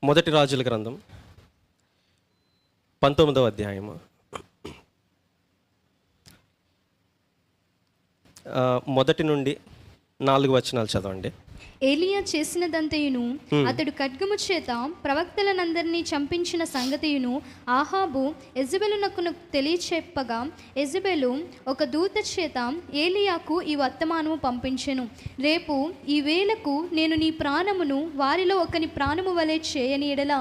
మొదటి రాజుల గ్రంథం 19వ అధ్యాయము మొదటి నుండి 4 వచనాలు చదవండి. ఏలియా చేసినదంతయును అతడు ఖడ్గము చేత ప్రవక్తలనందరినీ చంపించిన సంగతియును ఆహాబు యెజెబెలునకు తెలియచెప్పగా యెజెబెలు ఒక దూత చేత ఏలియాకు ఈ వర్తమానము పంపించెను. రేపు ఈ వేళకు నేను నీ ప్రాణమును వారిలో ఒకని ప్రాణము వలె చేయని ఎడల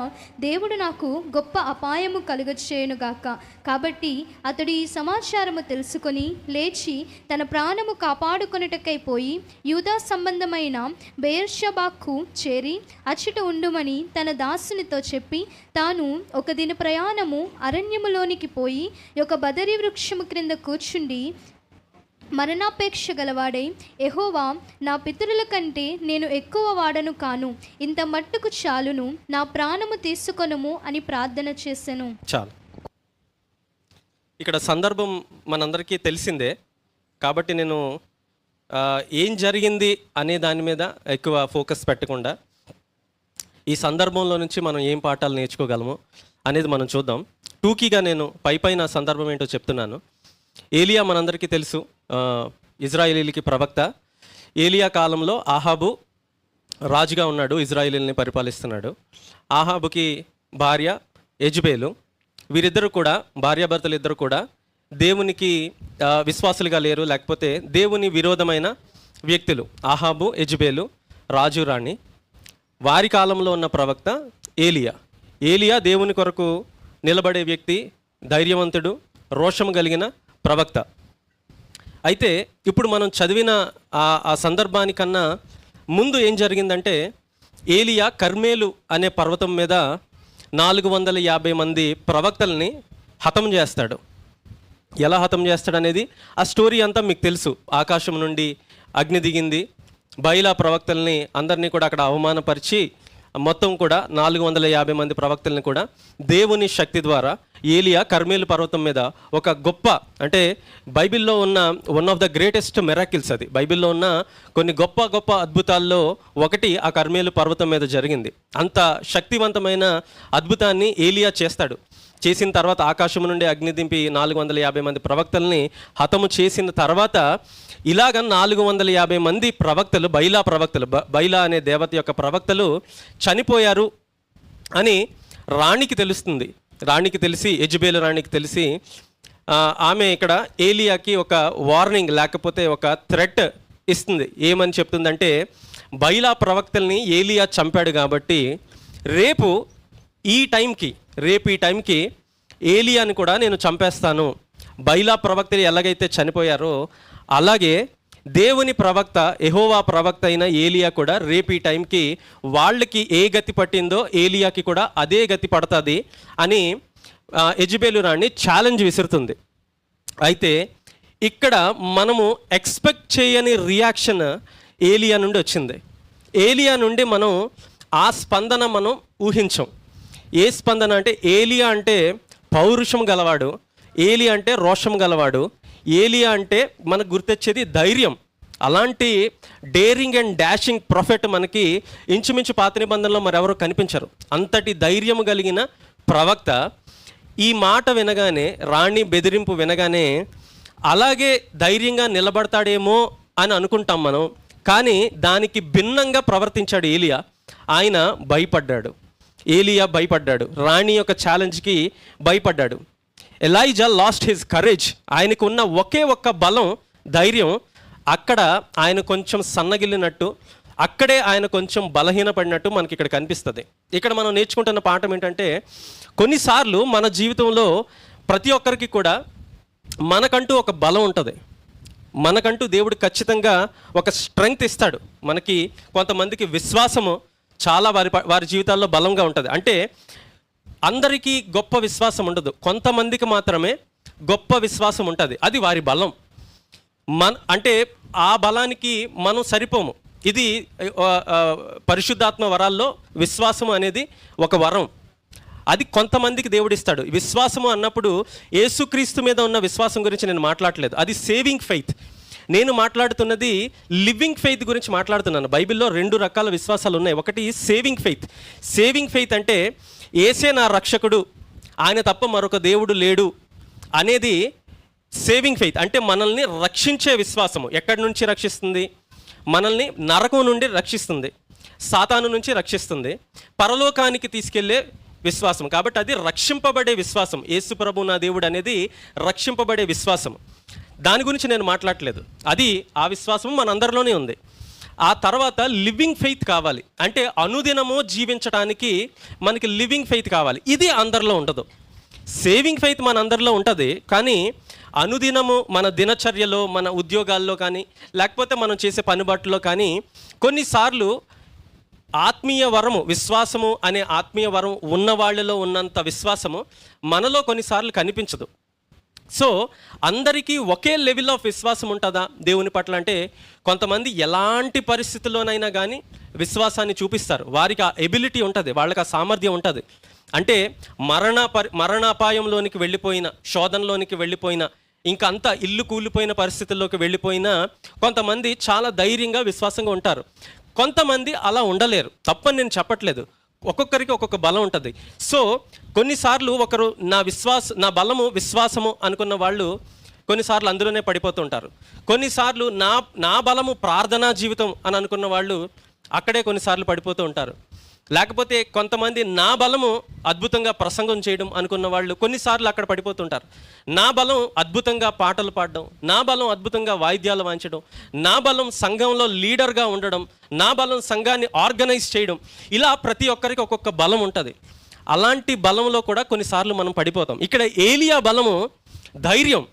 దేవుడు నాకు గొప్ప అపాయము కలుగచేయునుగాక. కాబట్టి అతడు ఈ సమాచారము తెలుసుకొని లేచి తన ప్రాణము కాపాడుకొనుటకై పోయి యూదా సంబంధమైన బెయేర్షెబాకు చేరి అచ్చట ఉండుమని తన దాసునితో చెప్పి తాను ఒక దిన ప్రయాణము అరణ్యములోనికి పోయి ఒక బదరి వృక్షము క్రింద కూర్చుండి మరణాపేక్ష గలవాడై యెహోవా, నా పితరుల కంటే నేను ఎక్కువ వాడను కాను, ఇంత మట్టుకు చాలును, నా ప్రాణము తీసుకొనుము అని ప్రార్థన చేసెను. చాలు. ఇక్కడ సందర్భం మనందరికీ తెలిసిందే కాబట్టి నేను ఏం జరిగింది అనే దాని మీద ఎక్కువ ఫోకస్ పెట్టకుండా ఈ సందర్భంలో నుంచి మనం ఏం పాఠాలు నేర్చుకోగలము అనేది మనం చూద్దాం. టూకీగా నేను పైన సందర్భం ఏంటో చెప్తున్నాను. ఏలియా మనందరికీ తెలుసు, ఇజ్రాయేలీలకి ప్రవక్త. ఏలియా కాలంలో ఆహాబు రాజుగా ఉన్నాడు, ఇజ్రాయేలీల్ని పరిపాలిస్తున్నాడు. ఆహాబుకి భార్య యెజెబెలు. వీరిద్దరు కూడా, భార్యాభర్తలు ఇద్దరు కూడా దేవునికి విశ్వాసులుగా లేరు, లేకపోతే దేవుని విరోధమైన వ్యక్తులు. ఆహాబు, యెజెబెలు, రాజు రాణి. వారి కాలంలో ఉన్న ప్రవక్త ఏలియా. ఏలియా దేవుని కొరకు నిలబడే వ్యక్తి, ధైర్యవంతుడు, రోషం కలిగిన ప్రవక్త. అయితే ఇప్పుడు మనం చదివిన ఆ సందర్భానికన్నా ముందు ఏం జరిగిందంటే, ఏలియా కర్మేలు అనే పర్వతం మీద 450 మంది ప్రవక్తల్ని హతం చేస్తాడు. ఎలా హతం చేస్తాడనేది ఆ స్టోరీ అంతా మీకు తెలుసు. ఆకాశం నుండి అగ్ని దిగింది, బయలా ప్రవక్తల్ని అందరినీ కూడా అక్కడ అవమానపరిచి మొత్తం కూడా 450 మంది ప్రవక్తల్ని కూడా దేవుని శక్తి ద్వారా ఏలియా కర్మేలు పర్వతం మీద ఒక గొప్ప, అంటే బైబిల్లో ఉన్న one of the greatest miracles, అది బైబిల్లో ఉన్న కొన్ని గొప్ప గొప్ప అద్భుతాల్లో ఒకటి ఆ కర్మేలు పర్వతం మీద జరిగింది. అంత శక్తివంతమైన అద్భుతాన్ని ఏలియా చేస్తాడు. చేసిన తర్వాత ఆకాశం నుండి అగ్ని దింపి 450 మంది ప్రవక్తల్ని హతము చేసిన తర్వాత ఇలాగ 450 మంది ప్రవక్తలు, బయలా ప్రవక్తలు, బయలా అనే దేవత యొక్క ప్రవక్తలు చనిపోయారు అని రాణికి తెలుస్తుంది. రాణికి తెలిసి, యెజెబెలు రాణికి తెలిసి ఆమె ఇక్కడ ఏలియాకి ఒక వార్నింగ్ లేకపోతే ఒక థ్రెట్ ఇస్తుంది. ఏమని చెప్తుందంటే, బయలా ప్రవక్తల్ని ఏలియా చంపాడు కాబట్టి రేపు ఈ టైంకి ఏలియాని కూడా నేను చంపేస్తాను. బయలా ప్రవక్తలు ఎలాగైతే చనిపోయారో అలాగే దేవుని ప్రవక్త, యెహోవా ప్రవక్త అయిన ఏలియా కూడా రేపు ఈ టైంకి వాళ్ళకి ఏ గతి పట్టిందో ఏలియాకి కూడా అదే గతి పడుతుంది అని యెజెబెలు రాణి ఛాలెంజ్ విసురుతుంది. అయితే ఇక్కడ మనము ఎక్స్పెక్ట్ చేయని రియాక్షన్ ఏలియా నుండి వచ్చింది. ఏలియా నుండి మనం ఆ స్పందన మనం ఊహించం. ఏ స్పందన అంటే, ఏలియా అంటే పౌరుషం గలవాడు, ఏలియా అంటే రోషం గలవాడు, ఏలియా అంటే మనకు గుర్తొచ్చేది ధైర్యం. అలాంటి డేరింగ్ అండ్ డాషింగ్ ప్రొఫెట్ మనకి ఇంచుమించు పాత నిబంధనలో మరెవరో కనిపించరు. అంతటి ధైర్యం కలిగిన ప్రవక్త ఈ మాట వినగానే, రాణి బెదిరింపు వినగానే అలాగే ధైర్యంగా నిలబడతాడేమో అని అనుకుంటాం మనం. కానీ దానికి భిన్నంగా ప్రవర్తించాడు ఏలియా. ఆయన భయపడ్డాడు. ఏలియా భయపడ్డాడు, రాణి యొక్క ఛాలెంజ్కి భయపడ్డాడు. Elijah last his courage. ఆయనకు ఉన్న ఒకే ఒక్క బలం, ధైర్యం, అక్కడ ఆయన కొంచెం సన్నగిల్లినట్టు, అక్కడే ఆయన కొంచెం బలహీనపడినట్టు మనకి ఇక్కడ కనిపిస్తుంది. ఇక్కడ మనం నేర్చుకుంటున్న పాఠం ఏంటంటే, కొన్నిసార్లు మన జీవితంలో ప్రతి ఒక్కరికి కూడా మనకంటూ ఒక బలం ఉంటుంది. మనకంటూ దేవుడు ఖచ్చితంగా ఒక స్ట్రెంగ్త్ ఇస్తాడు. మనకి కొంతమందికి విశ్వాసము చాలా వారి జీవితాల్లో బలంగా ఉంటుంది. అంటే అందరికీ గొప్ప విశ్వాసం ఉండదు, కొంతమందికి మాత్రమే గొప్ప విశ్వాసం ఉంటుంది. అది వారి బలం. అంటే ఆ బలానికి మనం సరిపోము. ఇది పరిశుద్ధాత్మ వరాల్లో విశ్వాసం అనేది ఒక వరం. అది కొంతమందికి దేవుడిస్తాడు. విశ్వాసము అన్నప్పుడు యేసుక్రీస్తు మీద ఉన్న విశ్వాసం గురించి నేను మాట్లాడలేదు, అది సేవింగ్ ఫెయిత్. నేను మాట్లాడుతున్నది లివింగ్ ఫెయిత్ గురించి మాట్లాడుతున్నాను. బైబిల్లో 2 రకాల విశ్వాసాలు ఉన్నాయి. ఒకటి సేవింగ్ ఫెయిత్. సేవింగ్ ఫెయిత్ అంటే యేసే నా రక్షకుడు, ఆయన తప్ప మరొక దేవుడు లేడు అనేది సేవింగ్ ఫెయిత్. అంటే మనల్ని రక్షించే విశ్వాసము. ఎక్కడి నుంచి రక్షిస్తుంది? మనల్ని నరకం నుండి రక్షిస్తుంది, సాతాను నుంచి రక్షిస్తుంది, పరలోకానికి తీసుకెళ్లే విశ్వాసం. కాబట్టి అది రక్షింపబడే విశ్వాసం. యేసు ప్రభు నా దేవుడు అనేది రక్షింపబడే విశ్వాసం. దాని గురించి నేను మాట్లాడట్లేదు. అది ఆ విశ్వాసం మనందరిలోనే ఉంది. ఆ తర్వాత లివింగ్ ఫెయిత్ కావాలి. అంటే అనుదినము జీవించడానికి మనకి లివింగ్ ఫెయిత్ కావాలి. ఇది అందరిలో ఉండదు. సేవింగ్ ఫెయిత్ మనందరిలో ఉంటుంది, కానీ అనుదినము మన దినచర్యలో, మన ఉద్యోగాల్లో కానీ, లేకపోతే మనం చేసే పనిబాటులో కానీ కొన్నిసార్లు ఆత్మీయ వరము, విశ్వాసము అనే ఆత్మీయ వరం ఉన్న వాళ్ళలో ఉన్నంత విశ్వాసము మనలో కొన్నిసార్లు కనిపించదు. సో అందరికీ ఒకే లెవెల్ ఆఫ్ విశ్వాసం ఉంటుందా దేవుని పట్ల అంటే, కొంతమంది ఎలాంటి పరిస్థితుల్లోనైనా కానీ విశ్వాసాన్ని చూపిస్తారు. వారికి ఆ ఎబిలిటీ ఉంటుంది, వాళ్ళకి ఆ సామర్థ్యం ఉంటుంది. అంటే మరణాపాయంలోనికి వెళ్ళిపోయిన, శోధనలోనికి వెళ్ళిపోయిన, ఇంకా అంతా ఇల్లు కూలిపోయిన పరిస్థితుల్లోకి వెళ్ళిపోయినా కొంతమంది చాలా ధైర్యంగా విశ్వాసంగా ఉంటారు. కొంతమంది అలా ఉండలేరు. తప్పని నేను చెప్పట్లేదు, ఒక్కొక్కరికి ఒక్కొక్క బలం ఉంటుంది. సో కొన్నిసార్లు ఒకరు నా బలము విశ్వాసము అనుకున్న వాళ్ళు కొన్నిసార్లు అందులోనే పడిపోతుంటారు. కొన్నిసార్లు నా బలము ప్రార్థనా జీవితం అని అనుకున్న వాళ్ళు అక్కడే కొన్నిసార్లు పడిపోతూ ఉంటారు. లేకపోతే కొంతమంది నా బలము అద్భుతంగా ప్రసంగం చేయడం అనుకున్న వాళ్ళు కొన్నిసార్లు అక్కడ పడిపోతుంటారు. నా బలం అద్భుతంగా పాటలు పాడడం, నా బలం అద్భుతంగా వాయిద్యాలు వాయించడం, నా బలం సంఘంలో లీడర్గా ఉండడం, నా బలం సంఘాన్ని ఆర్గనైజ్ చేయడం. ఇలా ప్రతి ఒక్కరికి ఒక్కొక్క బలం ఉంటుంది. అలాంటి బలంలో కూడా కొన్నిసార్లు మనం పడిపోతాం. ఇక్కడ ఏలియా బలము ధైర్యం,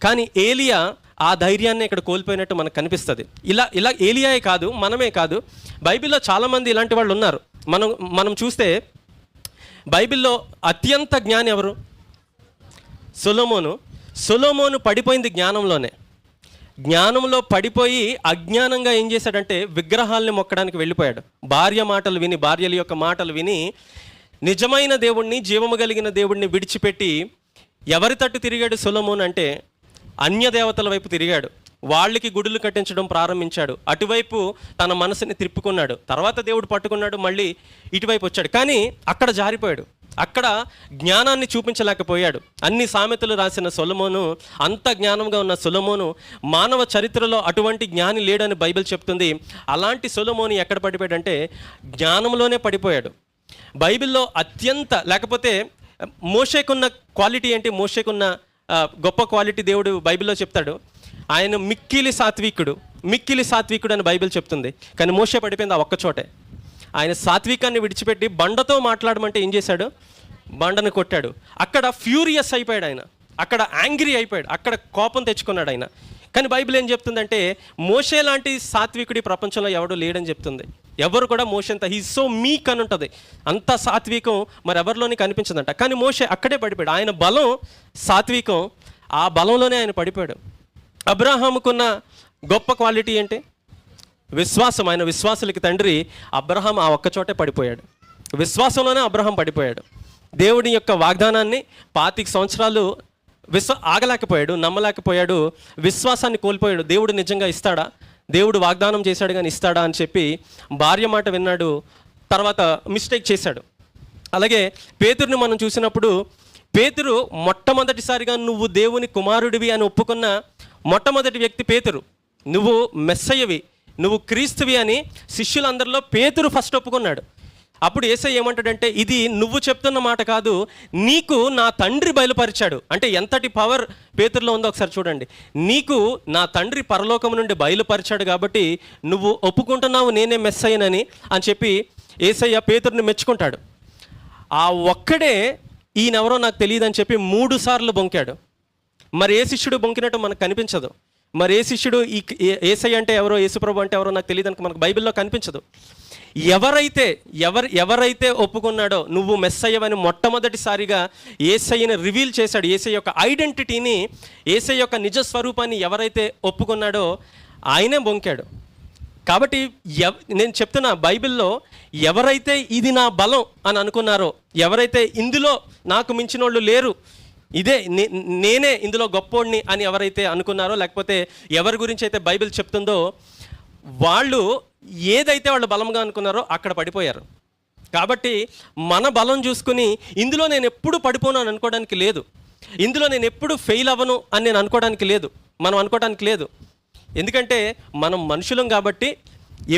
కానీ ఏలియా ఆ ధైర్యాన్ని ఇక్కడ కోల్పోయినట్టు మనకు కనిపిస్తుంది. ఇలా ఏలియాయే కాదు, మనమే కాదు, బైబిల్లో చాలామంది ఇలాంటి వాళ్ళు ఉన్నారు. మనం చూస్తే బైబిల్లో అత్యంత జ్ఞాని ఎవరు? సొలొమోను పడిపోయింది జ్ఞానంలోనే. జ్ఞానంలో పడిపోయి అజ్ఞానంగా ఏం చేశాడంటే విగ్రహాలని మొక్కడానికి వెళ్ళిపోయాడు. భార్యల యొక్క మాటలు విని నిజమైన దేవుణ్ణి, జీవము కలిగిన దేవుణ్ణి విడిచిపెట్టి ఎవరి తట్టు తిరిగాడు సొలొమోను అంటే అన్య దేవతల వైపు తిరిగాడు. వాళ్ళకి గుడులు కట్టించడం ప్రారంభించాడు. అటువైపు తన మనసుని తిప్పుకున్నాడు. తర్వాత దేవుడు పట్టుకున్నాడు, మళ్ళీ ఇటువైపు వచ్చాడు. కానీ అక్కడ జారిపోయాడు. అక్కడ జ్ఞానాన్ని చూపించలేకపోయాడు. అన్ని సామెతలు రాసిన సొలొమోను, అంత జ్ఞానంగా ఉన్న సొలొమోను, మానవ చరిత్రలో అటువంటి జ్ఞాని లేడని బైబిల్ చెప్తుంది. అలాంటి సొలొమోను ఎక్కడ పడిపోయాడంటే జ్ఞానంలోనే పడిపోయాడు. బైబిల్లో అత్యంత, లేకపోతే మోషేకున్న క్వాలిటీ ఏంటి? మోషేకున్న గొప్ప క్వాలిటీ దేవుడు బైబిల్లో చెప్తాడు. ఆయన మిక్కిలి సాత్వికుడు అని బైబిల్ చెప్తుంది. కానీ మోషే పడిపోయింది ఆ ఒక్కచోటే. ఆయన సాత్వికాన్ని విడిచిపెట్టి బండతో మాట్లాడమంటే ఏం చేశాడు? బండను కొట్టాడు. అక్కడ ఫ్యూరియస్ అయిపోయాడు ఆయన, అక్కడ యాంగ్రీ అయిపోయాడు, అక్కడ కోపం తెచ్చుకున్నాడు ఆయన. కానీ బైబిల్ ఏం చెప్తుందంటే మోషే లాంటి సాత్వికుడి ప్రపంచంలో ఎవడు లేడని చెప్తుంది. ఎవరు కూడా మోషే అంత హీ సో మీక్ అని ఉంటుంది. అంత సాత్వికం మరి ఎవరిలోని కనిపించదంట. కానీ మోషే అక్కడే పడిపోయాడు. ఆయన బలం సాత్వికం, ఆ బలంలోనే ఆయన పడిపోయాడు. అబ్రహాముకున్న గొప్ప క్వాలిటీ ఏంటి? విశ్వాసం. ఆయన విశ్వాసులకి తండ్రి. అబ్రహాం ఆ ఒక్కచోటే పడిపోయాడు. విశ్వాసంలోనే అబ్రహాం పడిపోయాడు. దేవుడి యొక్క వాగ్దానాన్ని 25 సంవత్సరాలు ఆగలేకపోయాడు, నమ్మలేకపోయాడు, విశ్వాసాన్ని కోల్పోయాడు. దేవుడు నిజంగా ఇస్తాడా? దేవుడు వాగ్దానం చేశాడు కానీ ఇస్తాడా అని చెప్పి భార్య మాట విన్నాడు. తర్వాత మిస్టేక్ చేశాడు. అలాగే పేతురుని మనం చూసినప్పుడు, పేతురు మొట్టమొదటిసారిగా నువ్వు దేవుని కుమారుడివి అని ఒప్పుకున్న మొట్టమొదటి వ్యక్తి పేతురు. నువ్వు మెస్సయ్యవి, నువ్వు క్రీస్తువి అని శిష్యులందరిలో పేతురు ఫస్ట్ ఒప్పుకున్నాడు. అప్పుడు యేసయ్య ఏమంటాడంటే, ఇది నువ్వు చెప్తున్న మాట కాదు, నీకు నా తండ్రి బయలుపరిచాడు. అంటే ఎంతటి పవర్ పేతురులో ఉందో ఒకసారి చూడండి. నీకు నా తండ్రి పరలోకం నుండి బయలుపరిచాడు కాబట్టి నువ్వు ఒప్పుకుంటున్నావు నేనే మెస్సయ్యనని అని చెప్పి యేసయ్య పేతురుని మెచ్చుకుంటాడు. ఆ ఒక్కడే ఈయనెవరో నాకు తెలియదని చెప్పి 3 సార్లు బొంకాడు. మరి ఏ శిష్యుడు బొంకినట్టు మనకు కనిపించదు. మరి ఏ శిష్యుడు యేసయ్య అంటే ఎవరో, యేసుప్రభు అంటే ఎవరో నాకు తెలియదని మనకు బైబిల్లో కనిపించదు. ఎవరైతే ఒప్పుకున్నాడో నువ్వు మెస్సయ్యవని మొట్టమొదటిసారిగా యేసయ్యని రివీల్ చేశాడు. యేసయ్య యొక్క ఐడెంటిటీని, యేసయ్య యొక్క నిజ స్వరూపాన్ని ఎవరైతే ఒప్పుకున్నాడో ఆయనే బొంకాడు. కాబట్టి నేను చెప్తున్నా, బైబిల్లో ఎవరైతే ఇది నా బలం అని అనుకున్నారో, ఎవరైతే ఇందులో నాకు మించిన వాళ్ళు లేరు, ఇదే నేనే ఇందులో గొప్పోడిని అని ఎవరైతే అనుకున్నారో, లేకపోతే ఎవరి గురించి అయితే బైబిల్ చెప్తుందో వాళ్ళు ఏదైతే వాళ్ళు బలంగా అనుకున్నారో అక్కడ పడిపోయారు. కాబట్టి మన బలం చూసుకుని ఇందులో నేను ఎప్పుడు పడిపోను అని అనుకోవడానికి లేదు, ఇందులో నేను ఎప్పుడు ఫెయిల్ అవ్వను అని నేను అనుకోవడానికి లేదు, మనం అనుకోవడానికి లేదు. ఎందుకంటే మనం మనుషులం కాబట్టి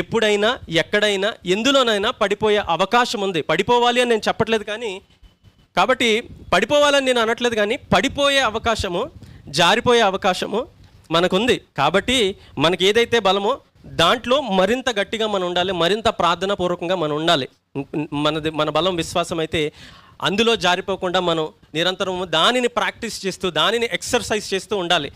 ఎప్పుడైనా ఎక్కడైనా ఎందులోనైనా పడిపోయే అవకాశం ఉంది. పడిపోవాలి అని నేను చెప్పట్లేదు, కానీ కాబట్టి పడిపోవాలని నేను అనట్లేదు, కానీ పడిపోయే అవకాశము, జారిపోయే అవకాశము మనకుంది. కాబట్టి మనకి ఏదైతే బలమో దాంట్లో మరింత గట్టిగా మనం ఉండాలి, మరింత ప్రార్థనాపూర్వకంగా మనం ఉండాలి. మన బలం విశ్వాసం అయితే అందులో జారిపోకుండా మనం నిరంతరం దానిని ప్రాక్టీస్ చేస్తూ, దానిని ఎక్సర్సైజ్ చేస్తూ ఉండాలి.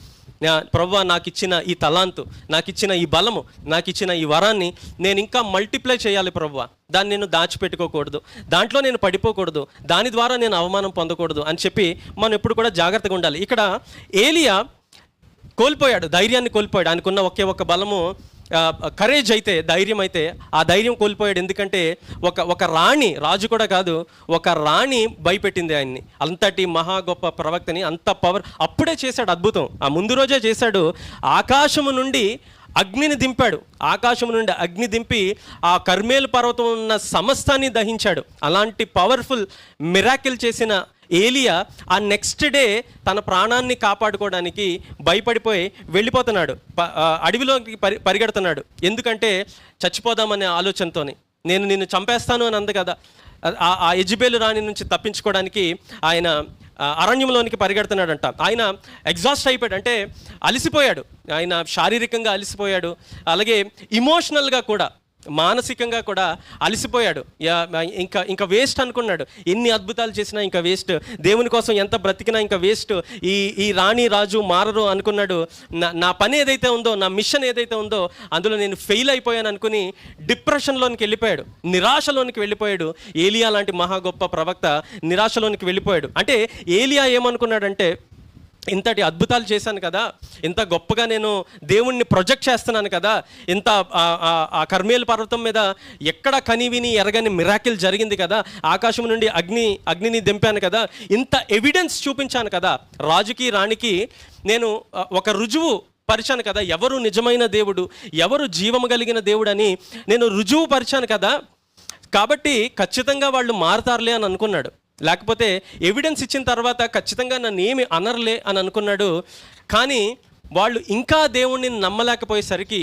ప్రభువా, నాకు ఇచ్చిన ఈ తలాంతు, నాకు ఇచ్చిన ఈ బలము, నాకు ఇచ్చిన ఈ వరాన్ని నేను ఇంకా మల్టిప్లై చేయాలి ప్రభువా. దాన్ని నేను దాచిపెట్టుకోకూడదు, దాంట్లో నేను పడిపోకూడదు, దాని ద్వారా నేను అవమానం పొందకూడదు అని చెప్పి మనం ఎప్పుడు కూడా జాగ్రత్తగా ఉండాలి. ఇక్కడ ఏలియా కోల్పోయాడు, ధైర్యాన్ని కోల్పోయాడు. ఆయనకున్న ఒకే ఒక్క బలము కరేజ్ అయితే, ధైర్యం అయితే, ఆ ధైర్యం కోల్పోయాడు. ఎందుకంటే ఒక రాణి, రాజు కూడా కాదు, ఒక రాణి భయపెట్టింది ఆయన్ని. అంతటి మహా గొప్ప ప్రవక్తని, అంత పవర్ అప్పుడే చేశాడు, అద్భుతం. ఆ ముందు రోజే చేశాడు. ఆకాశము నుండి అగ్నిని దింపాడు, ఆకాశం నుండి అగ్ని దింపి ఆ కర్మేలు పర్వతం ఉన్న సమస్తాన్ని దహించాడు. అలాంటి పవర్ఫుల్ మిరాకిల్ చేసిన ఏలియా ఆ నెక్స్ట్ డే తన ప్రాణాన్ని కాపాడుకోవడానికి భయపడిపోయి వెళ్ళిపోతున్నాడు, అడవిలోకి పరిగెడుతున్నాడు. ఎందుకంటే చచ్చిపోదామనే ఆలోచనతోని. నేను నిన్ను చంపేస్తాను అని అంది కదా, ఆ యెజెబెలు రాణి నుంచి తప్పించుకోవడానికి ఆయన అరణ్యంలోనికి పరిగెడుతున్నాడంట. ఆయన ఎగ్జాస్ట్ అయిపోయాడు, అంటే అలసిపోయాడు. ఆయన శారీరకంగా అలసిపోయాడు, అలాగే ఇమోషనల్గా కూడా, మానసికంగా కూడా అలసిపోయాడు. ఇంకా వేస్ట్ అనుకున్నాడు. ఎన్ని అద్భుతాలు చేసినా ఇంకా వేస్ట్, దేవుని కోసం ఎంత బ్రతికినా ఇంకా వేస్ట్, ఈ రాణి రాజు మారరు అనుకున్నాడు. నా పని ఏదైతే ఉందో, నా మిషన్ ఏదైతే ఉందో అందులో నేను ఫెయిల్ అయిపోయాను అనుకుని డిప్రెషన్లోనికి వెళ్ళిపోయాడు, నిరాశలోనికి వెళ్ళిపోయాడు. ఏలియా లాంటి మహా గొప్ప ప్రవక్త నిరాశలోనికి వెళ్ళిపోయాడు. అంటే ఏలియా ఏమనుకున్నాడంటే, ఇంతటి అద్భుతాలు చేశాను కదా, ఇంత గొప్పగా నేను దేవుణ్ణి ప్రొజెక్ట్ చేస్తున్నాను కదా, ఇంత ఆ కర్మేలు పర్వతం మీద ఎక్కడ కనివిని ఎరగని మిరాకిల్ జరిగింది కదా, ఆకాశం నుండి అగ్నిని దింపాను కదా, ఇంత ఎవిడెన్స్ చూపించాను కదా, రాజుకి రాణికి నేను ఒక రుజువు పరిచాను కదా, ఎవరు నిజమైన దేవుడు, ఎవరు జీవము కలిగిన దేవుడు అని నేను రుజువు పరిచాను కదా, కాబట్టి ఖచ్చితంగా వాళ్ళు మారుతారులే అని అనుకున్నాడు. లేకపోతే ఎవిడెన్స్ ఇచ్చిన తర్వాత ఖచ్చితంగా నన్ను ఏమి అనర్లే అని అనుకున్నాడు. కానీ వాళ్ళు ఇంకా దేవుణ్ణి నమ్మలేకపోయేసరికి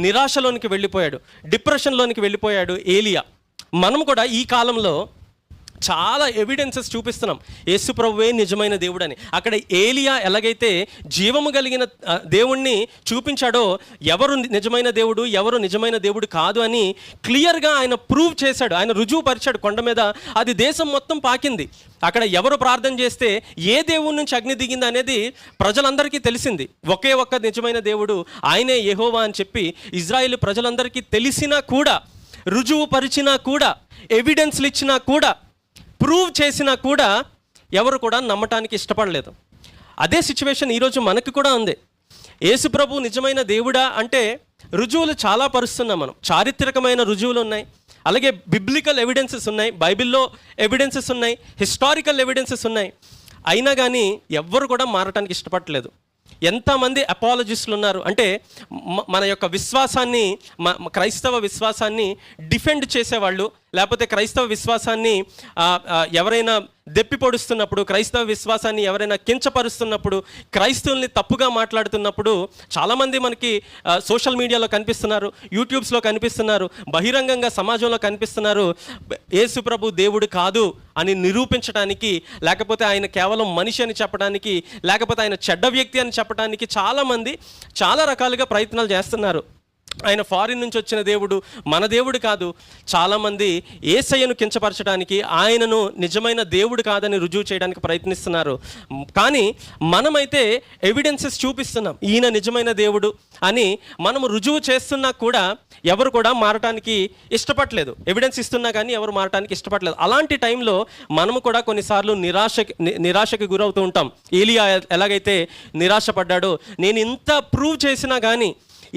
నిరాశలోనికి వెళ్ళిపోయాడు, డిప్రెషన్లోనికి వెళ్ళిపోయాడు ఏలియా. మనం కూడా ఈ కాలంలో చాలా ఎవిడెన్సెస్ చూపిస్తున్నాం యేసు ప్రభువే నిజమైన దేవుడు అని. అక్కడ ఏలియా ఎలాగైతే జీవము కలిగిన దేవుణ్ణి చూపించాడో, ఎవరు నిజమైన దేవుడు, ఎవరు నిజమైన దేవుడు కాదు అని క్లియర్గా ఆయన ప్రూవ్ చేశాడు, ఆయన రుజువు పరిచాడు కొండ మీద. అది దేశం మొత్తం పాకింది. అక్కడ ఎవరు ప్రార్థన చేస్తే ఏ దేవుడి నుంచి అగ్ని దిగింది అనేది ప్రజలందరికీ తెలిసింది. ఒకే ఒక్క నిజమైన దేవుడు, ఆయనే యెహోవా అని చెప్పి ఇజ్రాయేల్ ప్రజలందరికీ తెలిసినా కూడా, రుజువు పరిచినా కూడా, ఎవిడెన్స్లు ఇచ్చినా కూడా, ప్రూవ్ చేసినా కూడా ఎవరు కూడా నమ్మటానికి ఇష్టపడలేదు. అదే సిచ్యువేషన్ ఈరోజు మనకు కూడా ఉంది. యేసు ప్రభు నిజమైన దేవుడా అంటే రుజువులు చాలా పరుస్తున్నాం మనం. చారిత్రకమైన రుజువులు ఉన్నాయి, అలాగే బిబ్లికల్ ఎవిడెన్సెస్ ఉన్నాయి, బైబిల్లో ఎవిడెన్సెస్ ఉన్నాయి, హిస్టారికల్ ఎవిడెన్సెస్ ఉన్నాయి. అయినా కానీ ఎవ్వరు కూడా మారటానికి ఇష్టపడలేదు. ఎంతమంది అపాలజిస్టులు ఉన్నారు అంటే మన యొక్క విశ్వాసాన్ని, క్రైస్తవ విశ్వాసాన్ని డిఫెండ్ చేసేవాళ్ళు, లేకపోతే క్రైస్తవ విశ్వాసాన్ని ఎవరైనా దెప్పి పొడుస్తున్నప్పుడు, క్రైస్తవ విశ్వాసాన్ని ఎవరైనా కించపరుస్తున్నప్పుడు, క్రైస్తవుల్ని తప్పుగా మాట్లాడుతున్నప్పుడు చాలామంది మనకి సోషల్ మీడియాలో కనిపిస్తున్నారు, యూట్యూబ్స్లో కనిపిస్తున్నారు, బహిరంగంగా సమాజంలో కనిపిస్తున్నారు. యేసు ప్రభు దేవుడు కాదు అని నిరూపించడానికి, లేకపోతే ఆయన కేవలం మనిషి అని చెప్పడానికి, లేకపోతే ఆయన చెడ్డ వ్యక్తి అని చెప్పడానికి చాలామంది చాలా రకాలుగా ప్రయత్నాలు చేస్తున్నారు. ఆయన ఫారిన్ నుంచి వచ్చిన దేవుడు, మన దేవుడు కాదు. చాలామంది యేసయ్యను కించపరచడానికి, ఆయనను నిజమైన దేవుడు కాదని రుజువు చేయడానికి ప్రయత్నిస్తున్నారు. కానీ మనమైతే ఎవిడెన్సెస్ చూపిస్తున్నాం, ఈయన నిజమైన దేవుడు అని మనము రుజువు చేస్తున్నా కూడా ఎవరు కూడా మారటానికి ఇష్టపడలేదు. ఎవిడెన్స్ ఇస్తున్నా కానీ ఎవరు మారటానికి ఇష్టపడలేదు. అలాంటి టైంలో మనము కూడా కొన్నిసార్లు నిరాశకి గురవుతూ ఉంటాం. ఏలియా ఎలాగైతే నిరాశపడ్డాడో, నేను ఇంత ప్రూవ్ చేసినా కానీ,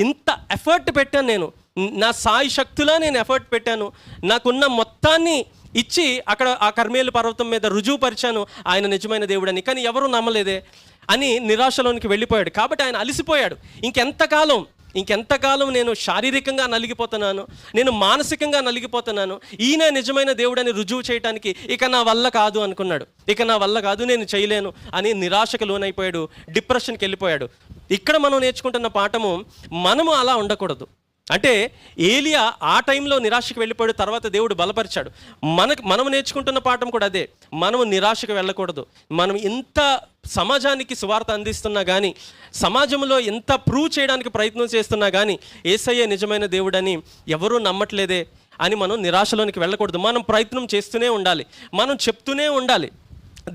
ఇంత ఎఫర్ట్ పెట్టాను, నేను నా సాయి శక్తిలో నేను ఎఫర్ట్ పెట్టాను, నాకున్న మొత్తాన్ని ఇచ్చి అక్కడ ఆ కర్మేలు పర్వతం మీద రుజువుపరిచాను ఆయన నిజమైన దేవుడని, కానీ ఎవరూ నమ్మలేదే అని నిరాశలోనికి వెళ్ళిపోయాడు. కాబట్టి ఆయన అలసిపోయాడు. ఇంకెంతకాలం నేను శారీరకంగా నలిగిపోతున్నాను, నేను మానసికంగా నలిగిపోతున్నాను, ఈయన నిజమైన దేవుడని రుజువు చేయడానికి ఇక నా వల్ల కాదు అనుకున్నాడు. ఇక నా వల్ల కాదు, నేను చేయలేను అని నిరాశకు లోనైపోయాడు, డిప్రెషన్కి వెళ్ళిపోయాడు. ఇక్కడ మనం నేర్చుకుంటున్న పాఠము, మనము అలా ఉండకూడదు. అంటే ఏలియా ఆ టైంలో నిరాశకు వెళ్ళిపోయాడు, తర్వాత దేవుడు బలపరిచాడు. మనం నేర్చుకుంటున్న పాఠం కూడా అదే. మనము నిరాశకు వెళ్ళకూడదు. మనం ఎంత సమాజానికి సువార్త అందిస్తున్నా కానీ, సమాజంలో ఎంత ప్రూవ్ చేయడానికి ప్రయత్నం చేస్తున్నా కానీ యేసయ్యే నిజమైన దేవుడని ఎవరూ నమ్మట్లేదే అని మనం నిరాశలోనికి వెళ్ళకూడదు. మనం ప్రయత్నం చేస్తూనే ఉండాలి, మనం చెప్తూనే ఉండాలి.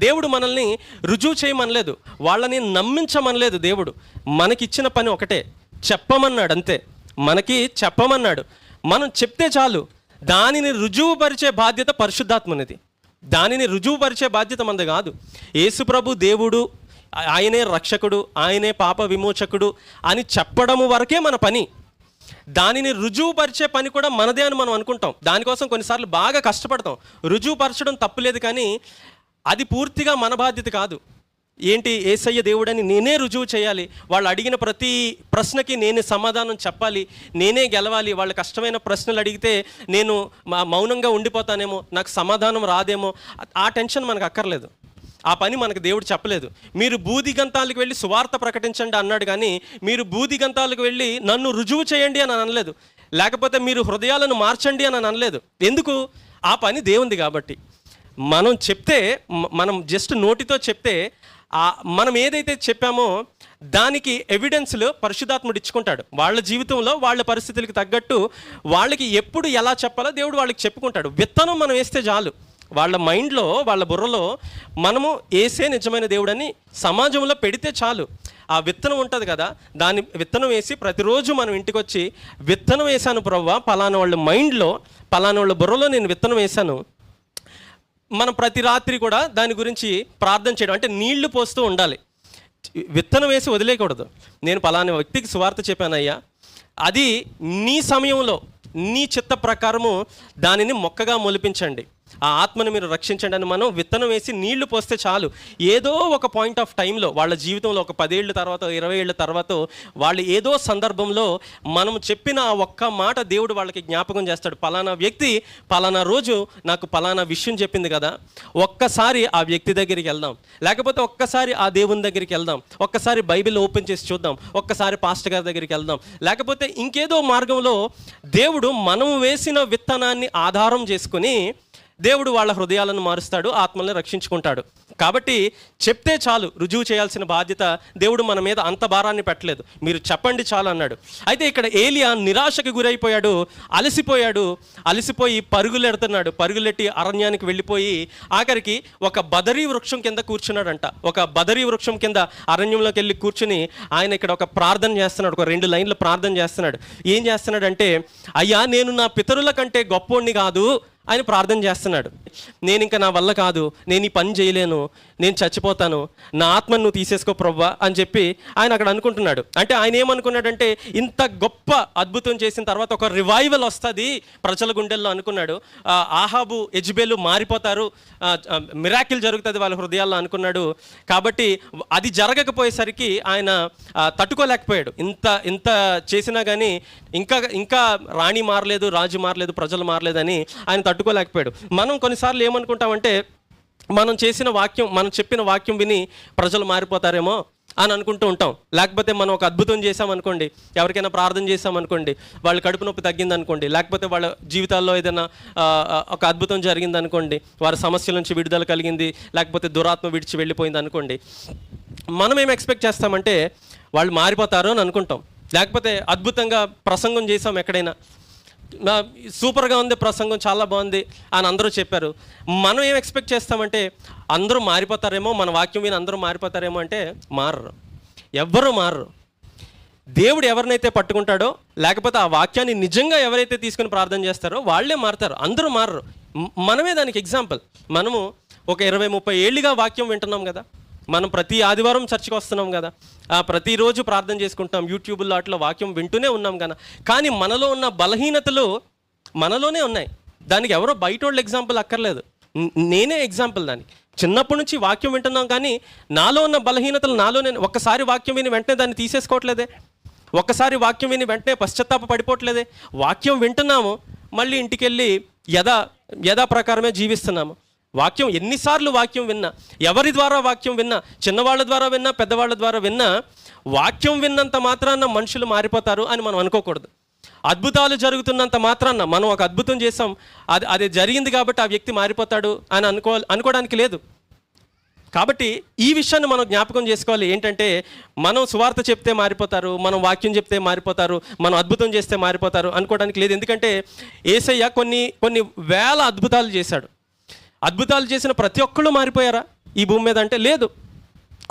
దేవుడు మనల్ని రుజువు చేయమనలేదు, వాళ్ళని నమ్మించమనలేదు. దేవుడు మనకిచ్చిన పని ఒకటే, చెప్పమన్నాడు. అంతే, మనకి చెప్పమన్నాడు. మనం చెప్తే చాలు. దానిని రుజువుపరిచే బాధ్యత పరిశుద్ధాత్మనిది. దానిని రుజువుపరిచే బాధ్యత మనది కాదు. యేసుప్రభు దేవుడు, ఆయనే రక్షకుడు, ఆయనే పాప విమోచకుడు అని చెప్పడము వరకే మన పని. దానిని రుజువుపరిచే పని కూడా మనదే అని మనం అనుకుంటాం. దానికోసం కొన్నిసార్లు బాగా కష్టపడతాం. రుజువుపరచడం తప్పులేదు, కానీ అది పూర్తిగా మన బాధ్యత కాదు. ఏంటి, యేసయ్య దేవుడని నేనే రుజువు చేయాలి, వాళ్ళు అడిగిన ప్రతి ప్రశ్నకి నేనే సమాధానం చెప్పాలి, నేనే గెలవాలి. వాళ్ళ కష్టమైన ప్రశ్నలు అడిగితే నేను మౌనంగా ఉండిపోతానేమో, నాకు సమాధానం రాదేమో, ఆ టెన్షన్ మనకు అక్కర్లేదు. ఆ పని మనకు దేవుడు చెప్పలేదు. మీరు బూదిగంతాలకు వెళ్ళి సువార్త ప్రకటించండి అన్నాడు, కానీ మీరు బూదిగంతాలకు వెళ్ళి నన్ను రుజువు చేయండి అని అనలేదు, లేకపోతే మీరు హృదయాలను మార్చండి అని అనలేదు. ఎందుకు? ఆ పని దేవుంది కాబట్టి. మనం చెప్తే, మనం జస్ట్ నోటితో చెప్తే, మనం ఏదైతే చెప్పామో దానికి ఎవిడెన్స్లు పరిశుద్ధాత్ముడు ఇచ్చుకుంటాడు. వాళ్ళ జీవితంలో వాళ్ళ పరిస్థితులకు తగ్గట్టు వాళ్ళకి ఎప్పుడు ఎలా చెప్పాలో దేవుడు వాళ్ళకి చెప్పుకుంటాడు. విత్తనం మనం వేస్తే చాలు, వాళ్ళ మైండ్లో, వాళ్ళ బుర్రలో మనము యేసే నిజమైన దేవుడని సమాజంలో పెడితే చాలు. ఆ విత్తనం ఉంటుంది కదా, దాన్ని విత్తనం వేసి ప్రతిరోజు మనం ఇంటికి వచ్చి, విత్తనం వేశాను ప్రభువా, పలానా వాళ్ళ మైండ్లో, పలానా వాళ్ళ బుర్రలో నేను విత్తనం వేశాను. మనం ప్రతి రాత్రి కూడా దాని గురించి ప్రార్థన చేయడం, అంటే నీళ్లు పోస్తూ ఉండాలి. విత్తనం వేసి వదిలేయకూడదు. నేను పలానా వ్యక్తికి సువార్త చెప్పానయ్యా, అది నీ సమయంలో నీ చిత్త ప్రకారము దానిని మొక్కగా మొలిపించండి, ఆ ఆత్మను మీరు రక్షించండి అని మనం విత్తనం వేసి నీళ్లు పోస్తే చాలు. ఏదో ఒక పాయింట్ ఆఫ్ టైంలో వాళ్ళ జీవితంలో, ఒక 10 ఏళ్ళ తర్వాత, 20 ఏళ్ళ తర్వాత, వాళ్ళు ఏదో సందర్భంలో మనం చెప్పిన ఆ ఒక్క మాట దేవుడు వాళ్ళకి జ్ఞాపకం చేస్తాడు. పలానా వ్యక్తి పలానా రోజు నాకు పలానా విషయం చెప్పింది కదా, ఒక్కసారి ఆ వ్యక్తి దగ్గరికి వెళ్దాం, లేకపోతే ఒక్కసారి ఆ దేవుని దగ్గరికి వెళ్దాం, ఒక్కసారి బైబిల్ ఓపెన్ చేసి చూద్దాం, ఒక్కసారి పాస్టర్ గారి దగ్గరికి వెళ్దాం, లేకపోతే ఇంకేదో మార్గంలో దేవుడు మనం వేసిన విత్తనాన్ని ఆధారం చేసుకుని దేవుడు వాళ్ళ హృదయాలను మారుస్తాడు, ఆత్మల్ని రక్షించుకుంటాడు. కాబట్టి చెప్తే చాలు, రుజువు చేయాల్సిన బాధ్యత దేవుడు మన మీద అంత భారాన్ని పెట్టలేదు. మీరు చెప్పండి చాలు అన్నాడు. అయితే ఇక్కడ ఏలియా నిరాశకు గురైపోయాడు, అలసిపోయి పరుగులెడుతున్నాడు. పరుగులెట్టి అరణ్యానికి వెళ్ళిపోయి ఆఖరికి ఒక బదరీ వృక్షం కింద కూర్చున్నాడంట. ఒక బదరీ వృక్షం కింద అరణ్యంలోకి వెళ్ళి కూర్చుని ఆయన ఇక్కడ ఒక ప్రార్థన చేస్తున్నాడు, ఒక 2 లైన్లు ప్రార్థన చేస్తున్నాడు. ఏం చేస్తున్నాడంటే, అయ్యా నేను నా పితరుల కంటే గొప్పోడిని కాదు ఆయన ప్రార్థన చేస్తున్నాడు. నేను ఇంకా నా వల్ల కాదు, నేను ఈ పని చేయలేను, నేను చచ్చిపోతాను, నా ఆత్మను నువ్వు తీసేసుకో ప్రభువా అని చెప్పి ఆయన అక్కడ అనుకుంటున్నాడు. అంటే ఆయన ఏమనుకున్నాడంటే, ఇంత గొప్ప అద్భుతం చేసిన తర్వాత ఒక రివైవల్ వస్తుంది ప్రజల గుండెల్లో అనుకున్నాడు. ఆహాబు, యెజెబెలు మారిపోతారు, మిరాకిల్ జరుగుతుంది వాళ్ళ హృదయాల్లో అనుకున్నాడు. కాబట్టి అది జరగకపోయేసరికి ఆయన తట్టుకోలేకపోయాడు. ఇంత చేసినా కానీ ఇంకా రాణి మారలేదు, రాజు మారలేదు, ప్రజలు మారలేదని ఆయన తట్టుకోలేకపోయాడు. మనం కొన్నిసార్లు ఏమనుకుంటామంటే, మనం చెప్పిన వాక్యం విని ప్రజలు మారిపోతారేమో అని అనుకుంటూ ఉంటాం. లేకపోతే మనం ఒక అద్భుతం చేసామనుకోండి, ఎవరికైనా ప్రార్థన చేసామనుకోండి, వాళ్ళ కడుపు నొప్పి తగ్గిందనుకోండి, లేకపోతే వాళ్ళ జీవితాల్లో ఏదైనా ఒక అద్భుతం జరిగిందనుకోండి, వారి సమస్యల నుంచి విడుదల కలిగింది, లేకపోతే దురాత్మ విడిచి వెళ్ళిపోయింది అనుకోండి, మనం ఏం ఎక్స్పెక్ట్ చేస్తామంటే వాళ్ళు మారిపోతారు అని అనుకుంటాం. లేకపోతే అద్భుతంగా ప్రసంగం చేసాం, ఎక్కడైనా సూపర్గా ఉంది ప్రసంగం, చాలా బాగుంది అని అందరూ చెప్పారు. మనం ఏం ఎక్స్పెక్ట్ చేస్తామంటే అందరూ మారిపోతారేమో, మన వాక్యం విని అందరూ మారిపోతారేమో అంటే మారరు, ఎవ్వరూ మారరు. దేవుడు ఎవరినైతే పట్టుకుంటాడో, లేకపోతే ఆ వాక్యాన్ని నిజంగా ఎవరైతే తీసుకుని ప్రార్థన చేస్తారో వాళ్ళే మారుతారు, అందరూ మారరు. మనమే దానికి ఎగ్జాంపుల్. మనము ఒక 20-30 ఏళ్ళుగా వాక్యం వింటున్నాం కదా, మనం ప్రతి ఆదివారం చర్చికి వస్తున్నాం కదా, ప్రతిరోజు ప్రార్థన చేసుకుంటాం, యూట్యూబ్లో అట్లా వాక్యం వింటూనే ఉన్నాం కదా. కానీ మనలో ఉన్న బలహీనతలు మనలోనే ఉన్నాయి. దానికి ఎవరో బయట వాళ్ళు ఎగ్జాంపుల్ అక్కర్లేదు, నేనే ఎగ్జాంపుల్ దానికి. చిన్నప్పటి నుంచి వాక్యం వింటున్నాం, కానీ నాలో ఉన్న బలహీనతలు నాలో నేను ఒక్కసారి వాక్యం విని వెంటనే దాన్ని తీసేసుకోవట్లేదే, ఒక్కసారి వాక్యం విని వెంటనే పశ్చాత్తాప పడిపోవట్లేదే. వాక్యం వింటున్నాము, మళ్ళీ ఇంటికి వెళ్ళి యథా ప్రకారమే జీవిస్తున్నాము. వాక్యం ఎన్నిసార్లు వాక్యం విన్నా, ఎవరి ద్వారా వాక్యం విన్నా, చిన్నవాళ్ళ ద్వారా విన్నా, పెద్దవాళ్ళ ద్వారా విన్నా, వాక్యం విన్నంత మాత్రాన మనుషులు మారిపోతారు అని మనం అనుకోకూడదు. అద్భుతాలు జరుగుతున్నంత మాత్రాన మనం ఒక అద్భుతం చేసాం, అది జరిగింది కాబట్టి ఆ వ్యక్తి మారిపోతాడు అని అనుకోవడానికి లేదు. కాబట్టి ఈ విషయాన్ని మనం జ్ఞాపకం చేసుకోవాలి. ఏంటంటే మనం సువార్త చెప్తే మారిపోతారు, మనం వాక్యం చెప్తే మారిపోతారు, మనం అద్భుతం చేస్తే మారిపోతారు అనుకోవడానికి లేదు. ఎందుకంటే యేసయ్య కొన్ని వేల అద్భుతాలు చేశాడు. అద్భుతాలు చేసిన ప్రతి ఒక్కళ్ళు మారిపోయారా ఈ భూమి మీద అంటే లేదు.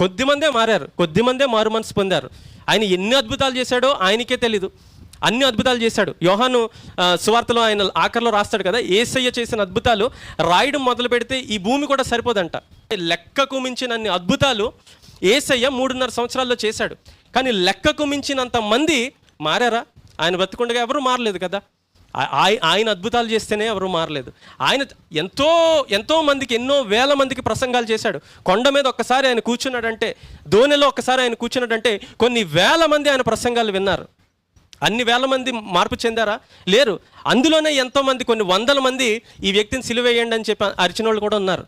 కొద్దిమందే మారారు, కొద్దిమందే మారు మనసు పొందారు. ఆయన ఎన్ని అద్భుతాలు చేశాడో ఆయనకే తెలీదు. అన్ని అద్భుతాలు చేశాడు. యోహాను సువార్తలో ఆయన ఆఖరిలో రాస్తాడు కదా, యేసయ్య చేసిన అద్భుతాలు రాయడం మొదలు పెడితే ఈ భూమి కూడా సరిపోదంట. లెక్కకు మించినన్ని అద్భుతాలు యేసయ్య 3.5 సంవత్సరాల్లో చేశాడు. కానీ లెక్కకు మించినంత మంది మారారా? ఆయన బతికుండగా ఎవరు మారలేదు కదా. ఆయన అద్భుతాలు చేస్తేనే ఎవరు మారలేదు. ఆయన ఎంతో మందికి, ఎన్నో వేల మందికి ప్రసంగాలు చేశాడు. కొండ మీద ఒక్కసారి ఆయన కూర్చున్నాడంటే, దోణిలో ఒక్కసారి ఆయన కూర్చున్నాడంటే కొన్ని వేల మంది ఆయన ప్రసంగాలు విన్నారు. అన్ని వేల మంది మార్పు చెందారా? లేరు. అందులోనే ఎంతోమంది, కొన్ని వందల మంది ఈ వ్యక్తిని సిలువేయండి అని చెప్పి అరిచిన వాళ్ళు కూడా ఉన్నారు.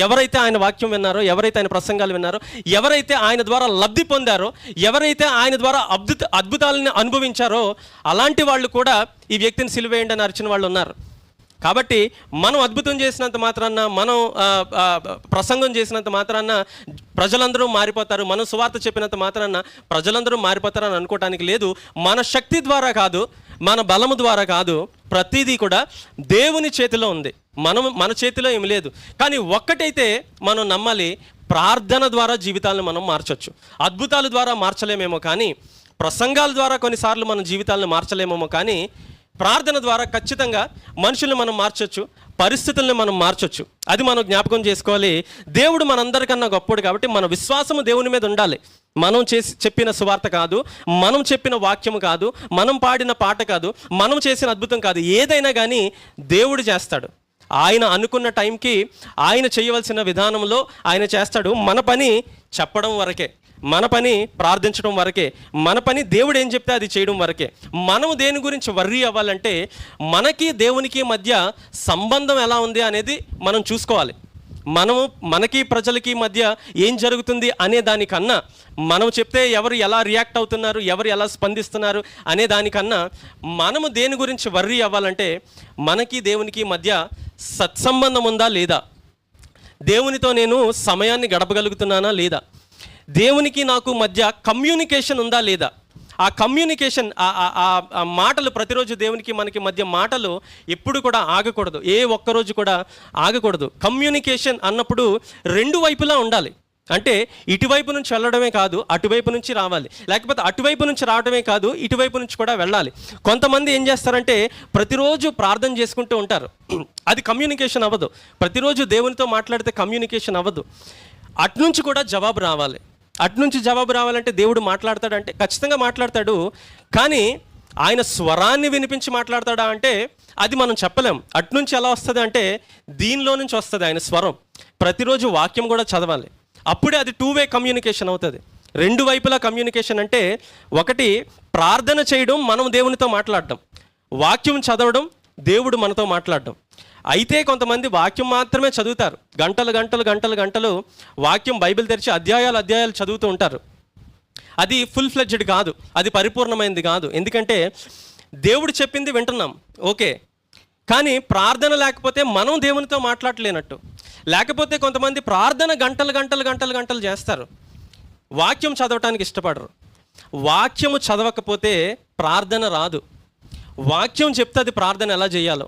ఎవరైతే ఆయన వాక్యం విన్నారో, ఎవరైతే ఆయన ప్రసంగాలు విన్నారో, ఎవరైతే ఆయన ద్వారా లబ్ధి పొందారో, ఎవరైతే ఆయన ద్వారా అద్భుతాలను అనుభవించారో, అలాంటి వాళ్ళు కూడా ఈ వ్యక్తిని సిలువేయండి అని అరిచిన వాళ్ళు ఉన్నారు. కాబట్టి మనం అద్భుతం చేసినంత మాత్రాన, మనం ప్రసంగం చేసినంత మాత్రాన ప్రజలందరూ మారిపోతారు, మనం సువార్త చెప్పినంత మాత్రాన ప్రజలందరూ మారిపోతారు అని అనుకోవటానికి లేదు. మన శక్తి ద్వారా కాదు, మన బలము ద్వారా కాదు, ప్రతిదీ కూడా దేవుని చేతిలో ఉంది. మన చేతిలో ఏమి లేదు. కానీ ఒక్కటైతే మనం నమ్మాలి, ప్రార్థన ద్వారా జీవితాలను మనం మార్చొచ్చు. అద్భుతాల ద్వారా మార్చలేమేమో కానీ, ప్రసంగాల ద్వారా కొన్నిసార్లు మన జీవితాలను మార్చలేమేమో కానీ, ప్రార్థన ద్వారా ఖచ్చితంగా మనుషుల్ని మనం మార్చొచ్చు, పరిస్థితుల్ని మనం మార్చొచ్చు. అది మనం జ్ఞాపకం చేసుకోవాలి. దేవుడు మనందరికన్నా గొప్పడు కాబట్టి మన విశ్వాసము దేవుని మీద ఉండాలి. మనం చెప్పిన సువార్త కాదు, మనం చెప్పిన వాక్యము కాదు, మనం పాడిన పాట కాదు, మనం చేసిన అద్భుతం కాదు. ఏదైనా కానీ దేవుడు చేస్తాడు. ఆయన అనుకున్న టైంకి ఆయన చేయవలసిన విధానంలో ఆయన చేస్తాడు. మన పని చెప్పడం వరకే, మన పని ప్రార్థించడం వరకే, మన పని దేవుడు ఏం చెప్తే అది చేయడం వరకే. మనము దేని గురించి వర్రీ అవ్వాలంటే, మనకి దేవునికి మధ్య సంబంధం ఎలా ఉంది అనేది మనం చూసుకోవాలి. మనకి ప్రజలకి మధ్య ఏం జరుగుతుంది అనే దానికన్నా, మనం చెప్తే ఎవరు ఎలా రియాక్ట్ అవుతున్నారు, ఎవరు ఎలా స్పందిస్తున్నారు అనే దానికన్నా, మనము దేని గురించి వర్రీ అవ్వాలంటే, మనకి దేవునికి మధ్య సత్సంబంధం ఉందా లేదా, దేవునితో నేను సమయాన్ని గడపగలుగుతున్నానా లేదా, దేవునికి నాకు మధ్య కమ్యూనికేషన్ ఉందా లేదా. ఆ కమ్యూనికేషన్, ఆ మాటలు ప్రతిరోజు దేవునికి మనకి మధ్య మాటలు ఎప్పుడు కూడా ఆగకూడదు, ఏ ఒక్కరోజు కూడా ఆగకూడదు. కమ్యూనికేషన్ అన్నప్పుడు రెండు వైపులా ఉండాలి. అంటే ఇటువైపు నుంచి వెళ్ళడమే కాదు, అటువైపు నుంచి రావాలి, లేకపోతే అటువైపు నుంచి రావడమే కాదు, ఇటువైపు నుంచి కూడా వెళ్ళాలి. కొంతమంది ఏం చేస్తారంటే ప్రతిరోజు ప్రార్థన చేసుకుంటూ ఉంటారు, అది కమ్యూనికేషన్ అవ్వదు. ప్రతిరోజు దేవునితో మాట్లాడితే కమ్యూనికేషన్ అవ్వదు. అటునుంచి కూడా జవాబు రావాలి. అటునుంచి జవాబు రావాలంటే దేవుడు మాట్లాడతాడంటే ఖచ్చితంగా మాట్లాడతాడు. కానీ ఆయన స్వరాన్ని వినిపించి మాట్లాడతాడా అంటే అది మనం చెప్పలేం. అటునుంచి ఎలా వస్తుంది అంటే దీనిలో నుంచి వస్తుంది ఆయన స్వరం. ప్రతిరోజు వాక్యం కూడా చదవాలి, అప్పుడే అది 2 వే కమ్యూనికేషన్ అవుతుంది. రెండు వైపులా కమ్యూనికేషన్ అంటే, ఒకటి ప్రార్థన చేయడం, మనం దేవునితో మాట్లాడడం, వాక్యం చదవడం, దేవుడు మనతో మాట్లాడడం. అయితే కొంతమంది వాక్యం మాత్రమే చదువుతారు, గంటలు వాక్యం బైబిల్ తెరిచి అధ్యాయాలు చదువుతూ ఉంటారు. అది ఫుల్ ఫ్లెడ్జ్డ్ కాదు, అది పరిపూర్ణమైనది కాదు. ఎందుకంటే దేవుడు చెప్పింది వింటున్నాం, ఓకే, కానీ ప్రార్థన లేకపోతే మనం దేవునితో మాట్లాడలేనట్టు. లేకపోతే కొంతమంది ప్రార్థన గంటలు చేస్తారు, వాక్యం చదవటానికి ఇష్టపడరు. వాక్యము చదవకపోతే ప్రార్థన రాదు. వాక్యం చెప్తే అది ప్రార్థన ఎలా చేయాలో,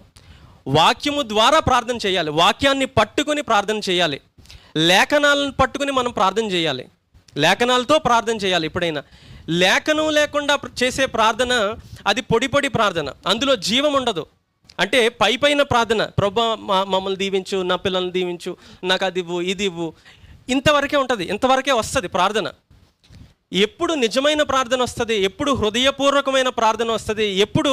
వాక్యము ద్వారా ప్రార్థన చేయాలి, వాక్యాన్ని పట్టుకుని ప్రార్థన చేయాలి, లేఖనాలను పట్టుకుని మనం ప్రార్థన చేయాలి, లేఖనాలతో ప్రార్థన చేయాలి. ఎప్పుడైనా లేఖనం లేకుండా చేసే ప్రార్థన అది పొడి ప్రార్థన, అందులో జీవం ఉండదు. అంటే పైన ప్రార్థన, ప్రభా మమ్మల్ని దీవించు, నా పిల్లల్ని దీవించు, నాకు అది ఇవ్వు, ఇది ఇవ్వు, ఇంతవరకే ఉంటుంది, ఇంతవరకే వస్తుంది ప్రార్థన. ఎప్పుడు నిజమైన ప్రార్థన వస్తుంది, ఎప్పుడు హృదయపూర్వకమైన ప్రార్థన వస్తుంది, ఎప్పుడు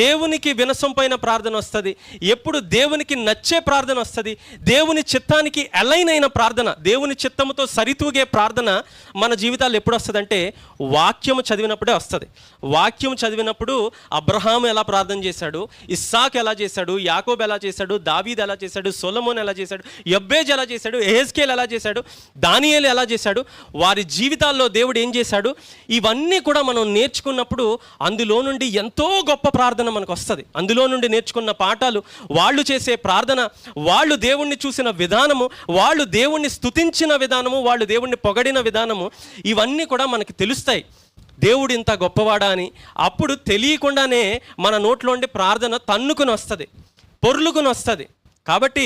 దేవునికి వినసొంపైన ప్రార్థన వస్తుంది, ఎప్పుడు దేవునికి నచ్చే ప్రార్థన వస్తుంది, దేవుని చిత్తానికి అలైన్ అయిన ప్రార్థన, దేవుని చిత్తముతో సరితూగే ప్రార్థన మన జీవితాల్లో ఎప్పుడు వస్తుందంటే వాక్యము చదివినప్పుడే వస్తుంది. వాక్యం చదివినప్పుడు అబ్రహాము ఎలా ప్రార్థన చేశాడు, ఇస్సాకు ఎలా చేశాడు, యాకోబు ఎలా చేశాడు, దావీదు ఎలా చేశాడు, సొలొమోను ఎలా చేశాడు, యెబ్బేజు ఎలా చేశాడు, యెహెజ్కేలు ఎలా చేశాడు, దానియేలు ఎలా చేశాడు, వారి జీవితాల్లో దేవుడు ఏం చేశాడు, ఇవన్నీ కూడా మనం నేర్చుకున్నప్పుడు అందులో నుండి ఎంతో గొప్ప ప్రార్థన మనకు వస్తుంది. అందులో నుండి నేర్చుకున్న పాఠాలు, వాళ్ళు చేసే ప్రార్థన, వాళ్ళు దేవుణ్ణి చూసిన విధానము, వాళ్ళు దేవుణ్ణి స్తుతించిన విధానము, వాళ్ళు దేవుణ్ణి పొగడిన విధానము, ఇవన్నీ కూడా మనకి తెలుస్తాయి. దేవుడు ఇంత గొప్పవాడా అని. అప్పుడు తెలియకుండానే మన నోట్లోండి ప్రార్థన తన్నుకుని వస్తుంది, పొర్లుకుని వస్తుంది. కాబట్టి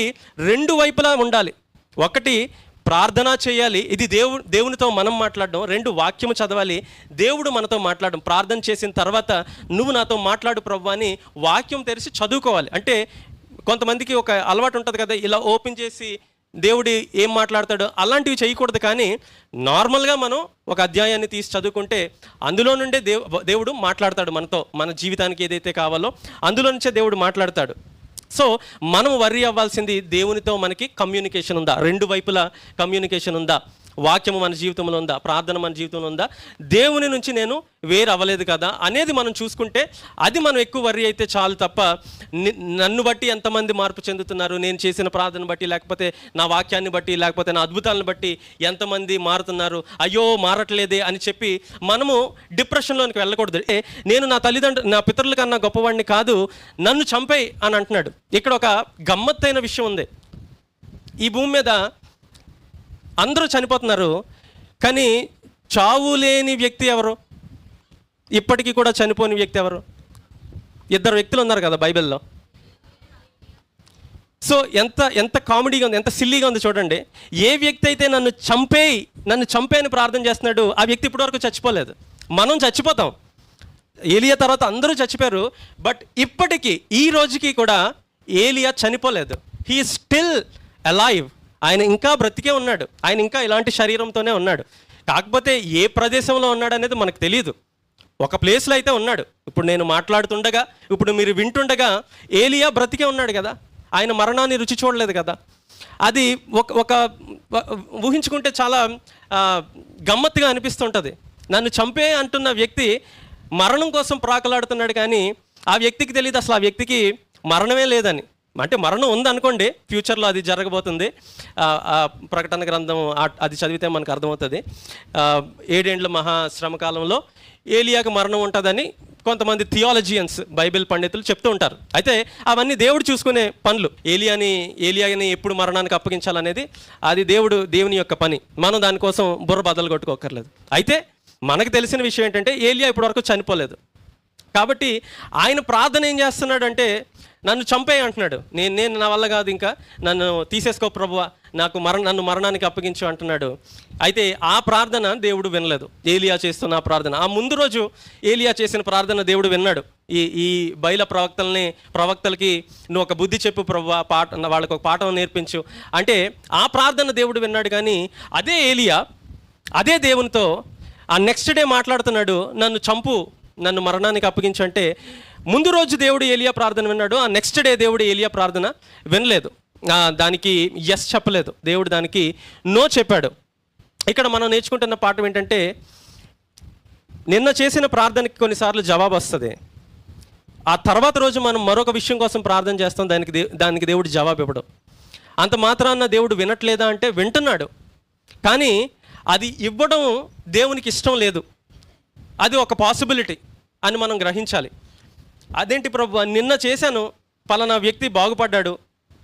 రెండు వైపులా ఉండాలి. ఒకటి ప్రార్థన చేయాలి, ఇది దేవునితో మనం మాట్లాడడం. రెండు, వాక్యము చదవాలి, దేవుడు మనతో మాట్లాడడం. ప్రార్థన చేసిన తర్వాత నువ్వు నాతో మాట్లాడు ప్రభువా అని వాక్యం తెరిచి చదువుకోవాలి. అంటే కొంతమందికి ఒక అలవాటు ఉంటుంది కదా, ఇలా ఓపెన్ చేసి దేవుడు ఏం మాట్లాడతాడో అలాంటివి చేయకూడదు. కానీ నార్మల్గా మనం ఒక అధ్యాయాన్ని తీసి చదువుకుంటే అందులో నుండే దేవుడు మాట్లాడతాడు మనతో. మన జీవితానికి ఏదైతే కావాలో అందులో నుంచే దేవుడు మాట్లాడతాడు. సో మనం వర్రీ అవ్వాల్సింది దేవునితో మనకి కమ్యూనికేషన్ ఉందా, రెండు వైపులా కమ్యూనికేషన్ ఉందా, వాక్యము మన జీవితంలో ఉందా, ప్రార్థన మన జీవితంలో ఉందా, దేవుని నుంచి నేను వేరు అవ్వలేదు కదా అనేది మనం చూసుకుంటే అది మనం ఎక్కువ వర్రీ అయితే చాలు తప్ప నన్ను బట్టి ఎంతమంది మార్పు చెందుతున్నారు, నేను చేసిన ప్రార్థన బట్టి, లేకపోతే నా వాక్యాన్ని బట్టి, లేకపోతే నా అద్భుతాలను బట్టి ఎంతమంది మారుతున్నారు, అయ్యో మారట్లేదే అని చెప్పి మనము డిప్రెషన్లోనికి వెళ్ళకూడదు. నేను నా పితరుల కన్నా గొప్పవాడిని కాదు, నన్ను చంపేయి అని అంటున్నాడు. ఇక్కడ ఒక గమ్మత్తైన విషయం ఉంది. ఈ భూమి మీద అందరూ చనిపోతున్నారు, కానీ చావు లేని వ్యక్తి ఎవరు, ఇప్పటికీ కూడా చనిపోని వ్యక్తి ఎవరు? ఇద్దరు వ్యక్తులు ఉన్నారు కదా బైబిల్లో. సో ఎంత కామెడీగా ఉంది, ఎంత సిల్లీగా ఉంది చూడండి. ఏ వ్యక్తి అయితే నన్ను చంపేయని ప్రార్థన చేస్తున్నాడు, ఆ వ్యక్తి ఇప్పటివరకు చచ్చిపోలేదు. మనం చచ్చిపోతాం, ఏలియా తర్వాత అందరూ చచ్చిపోయారు, బట్ ఇప్పటికీ ఈ రోజుకి కూడా ఏలియా చనిపోలేదు. He still alive. ఆయన ఇంకా బ్రతికే ఉన్నాడు, ఆయన ఇంకా ఇలాంటి శరీరంతోనే ఉన్నాడు. కాకపోతే ఏ ప్రదేశంలో ఉన్నాడు అనేది మనకు తెలియదు. ఒక ప్లేస్లో అయితే ఉన్నాడు. ఇప్పుడు నేను మాట్లాడుతుండగా, ఇప్పుడు మీరు వింటుండగా ఏలియా బ్రతికే ఉన్నాడు కదా, ఆయన మరణాన్ని రుచి చూడలేదు కదా. అది ఒక ఊహించుకుంటే చాలా గమ్మత్తుగా అనిపిస్తుంటుంది. నన్ను చంపే అంటున్న వ్యక్తి మరణం కోసం ప్రాకలాడుతున్నాడు, కానీ ఆ వ్యక్తికి తెలియదు అసలు ఆ వ్యక్తికి మరణమే లేదని. అంటే మరణం ఉందనుకోండి, ఫ్యూచర్లో అది జరగబోతుంది. ప్రకటన గ్రంథం అది చదివితే మనకు అర్థమవుతుంది. 7 ఏండ్ల మహాశ్రమకాలంలో ఏలియాకు మరణం ఉంటుందని కొంతమంది థియాలజియన్స్, బైబిల్ పండితులు చెప్తూ ఉంటారు. అయితే అవన్నీ దేవుడు చూసుకునే పనులు. ఏలియాని ఎప్పుడు మరణానికి అప్పగించాలనేది అది దేవుని యొక్క పని. మనం దానికోసం బుర్ర బద్దలు కొట్టుకోకర్లేదు. అయితే మనకు తెలిసిన విషయం ఏంటంటే ఏలియా ఇప్పటివరకు చనిపోలేదు. కాబట్టి ఆయన ప్రార్థన ఏం చేస్తున్నాడంటే నన్ను చంపేయి అంటున్నాడు. నేను నా వల్ల కాదు, ఇంకా నన్ను తీసేసుకో ప్రభువా, నన్ను మరణానికి అప్పగించు అంటున్నాడు. అయితే ఆ ప్రార్థన దేవుడు వినలేదు, ఏలియా చేస్తున్న ఆ ప్రార్థన. ఆ ముందు రోజు ఏలియా చేసిన ప్రార్థన దేవుడు విన్నాడు. ఈ బయల ప్రవక్తలకి నువ్వు ఒక బుద్ధి చెప్పు ప్రభువా, వాళ్ళకు ఒక పాఠం నేర్పించు అంటే ఆ ప్రార్థన దేవుడు విన్నాడు. కానీ అదే ఏలియా అదే దేవునితో ఆ నెక్స్ట్ డే మాట్లాడుతున్నాడు, నన్ను చంపు, నన్ను మరణానికి అప్పగించు అంటే ముందు రోజు దేవుడు ఏలియా ప్రార్థన విన్నాడు, ఆ నెక్స్ట్ డే దేవుడు ఏలియా ప్రార్థన వినలేదు, దానికి ఎస్ చెప్పలేదు, దేవుడు దానికి నో చెప్పాడు. ఇక్కడ మనం నేర్చుకుంటున్న పాఠం ఏంటంటే నిన్న చేసిన ప్రార్థనకి కొన్నిసార్లు జవాబు వస్తుంది, ఆ తర్వాత రోజు మనం మరొక విషయం కోసం ప్రార్థన చేస్తాం, దానికి దేవుడు జవాబు ఇవ్వడు. అంత మాత్రాన దేవుడు వినట్లేదా అంటే వింటున్నాడు, కానీ అది ఇవ్వడం దేవునికి ఇష్టం లేదు. అది ఒక పాసిబిలిటీ అని మనం గ్రహించాలి. అదేంటి ప్రభు, నిన్న చేశాను, పలానా వ్యక్తి బాగుపడ్డాడు,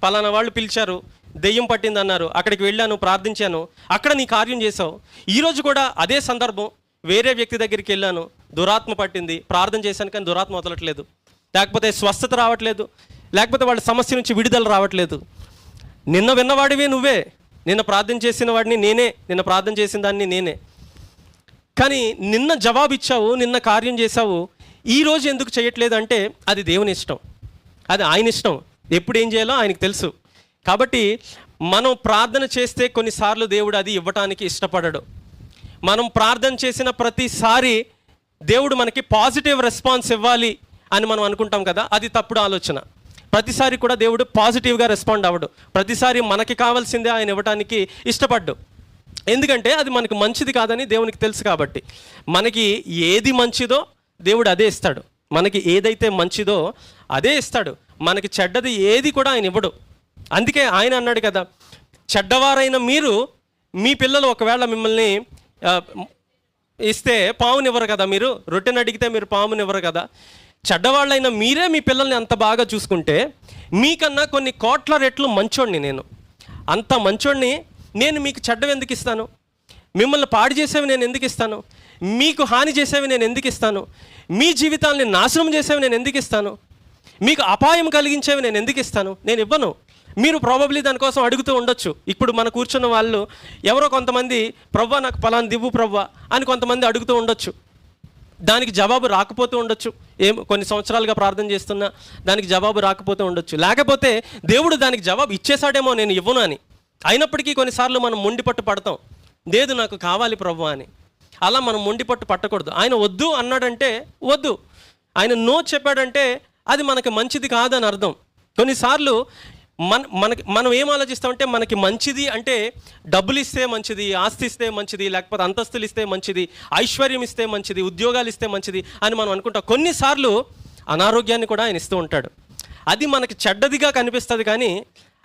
పలానా వాళ్ళు పిలిచారు, దెయ్యం పట్టింది అన్నారు, అక్కడికి వెళ్ళాను, ప్రార్థించాను, అక్కడ నీ కార్యం చేసావు. ఈరోజు కూడా అదే సందర్భం, వేరే వ్యక్తి దగ్గరికి వెళ్ళాను, దురాత్మ పట్టింది, ప్రార్థన చేశాను, కానీ దురాత్మ వదలట్లేదు, లేకపోతే స్వస్థత రావట్లేదు, లేకపోతే వాళ్ళ సమస్య నుంచి విడుదల రావట్లేదు. నిన్న విన్నవాడివే నువ్వే, నిన్న ప్రార్థన చేసిన వాడిని నేనే, నిన్న ప్రార్థన చేసిన దాన్ని నేనే, కానీ నిన్న జవాబు ఇచ్చావు, నిన్న కార్యం చేశావు, ఈరోజు ఎందుకు చేయట్లేదు అంటే అది దేవుని ఇష్టం, అది ఆయన ఇష్టం, ఎప్పుడు ఏం చేయాలో ఆయనకు తెలుసు. కాబట్టి మనం ప్రార్థన చేస్తే కొన్నిసార్లు దేవుడు అది ఇవ్వటానికి ఇష్టపడడు. మనం ప్రార్థన చేసిన ప్రతిసారి దేవుడు మనకి పాజిటివ్ రెస్పాన్స్ ఇవ్వాలి అని మనం అనుకుంటాం కదా, అది తప్పుడు ఆలోచన. ప్రతిసారి కూడా దేవుడు పాజిటివ్గా రెస్పాండ్ అవ్వడు. ప్రతిసారి మనకి కావాల్సిందే ఆయన ఇవ్వడానికి ఇష్టపడ్డు. ఎందుకంటే అది మనకి మంచిది కాదని దేవునికి తెలుసు. కాబట్టి మనకి ఏది మంచిదో దేవుడు అదే ఇస్తాడు. మనకి ఏదైతే మంచిదో అదే ఇస్తాడు. మనకి చెడ్డది ఏది కూడా ఆయన ఇవ్వడు. అందుకే ఆయన అన్నాడు కదా, చెడ్డవారైన మీరు మీ పిల్లలు ఒకవేళ మిమ్మల్ని ఇస్తే పావునివ్వరు కదా, మీరు రొట్టెని అడిగితే మీరు పావునివ్వరు కదా. చెడ్డవాళ్ళైనా మీరే మీ పిల్లల్ని అంత బాగా చూసుకుంటే మీకన్నా కొన్ని కోట్ల రెట్లు మంచోడిని నేను. అంత మంచోడిని నేను మీకు చెడ్డవి ఎందుకు ఇస్తాను? మిమ్మల్ని పాడు చేసేవి నేను ఎందుకు ఇస్తాను? మీకు హాని చేసేవి నేను ఎందుకు ఇస్తాను? మీ జీవితాన్ని నాశనం చేసేవి నేను ఎందుకు ఇస్తాను? మీకు అపాయం కలిగించేవి నేను ఎందుకు ఇస్తాను? నేను ఇవ్వను. మీరు ప్రాబబ్లీ దానికోసం అడుగుతూ ఉండొచ్చు. ఇప్పుడు మన కూర్చున్న వాళ్ళు ఎవరో కొంతమంది ప్రవ్వా నాకు పలానా దివ్వు ప్రవ్వా అని కొంతమంది అడుగుతూ ఉండొచ్చు. దానికి జవాబు రాకపోతూ ఉండొచ్చు. కొన్ని సంవత్సరాలుగా ప్రార్థన చేస్తున్నా దానికి జవాబు రాకపోతూ ఉండొచ్చు. లేకపోతే దేవుడు దానికి జవాబు ఇచ్చేసాడేమో నేను ఇవ్వను అని. అయినప్పటికీ కొన్నిసార్లు మనం మొండిపట్టు పడతాం, లేదు నాకు కావాలి ప్రవ్వా అని. అలా మనం మొండిపట్టు పట్టకూడదు. ఆయన వద్దు అన్నాడంటే వద్దు, ఆయన నో చెప్పాడంటే అది మనకి మంచిది కాదని అర్థం. కొన్నిసార్లు మనం ఏం ఆలోచిస్తామంటే మనకి మంచిది అంటే డబ్బులు ఇస్తే మంచిది, ఆస్తి ఇస్తే మంచిది, లేకపోతే అంతస్తులు ఇస్తే మంచిది, ఐశ్వర్యం ఇస్తే మంచిది, ఉద్యోగాలు ఇస్తే మంచిది అని మనం అనుకుంటాం. కొన్నిసార్లు అనారోగ్యాన్ని కూడా ఆయన ఇస్తూ ఉంటాడు. అది మనకి చెడ్డదిగా కనిపిస్తుంది, కానీ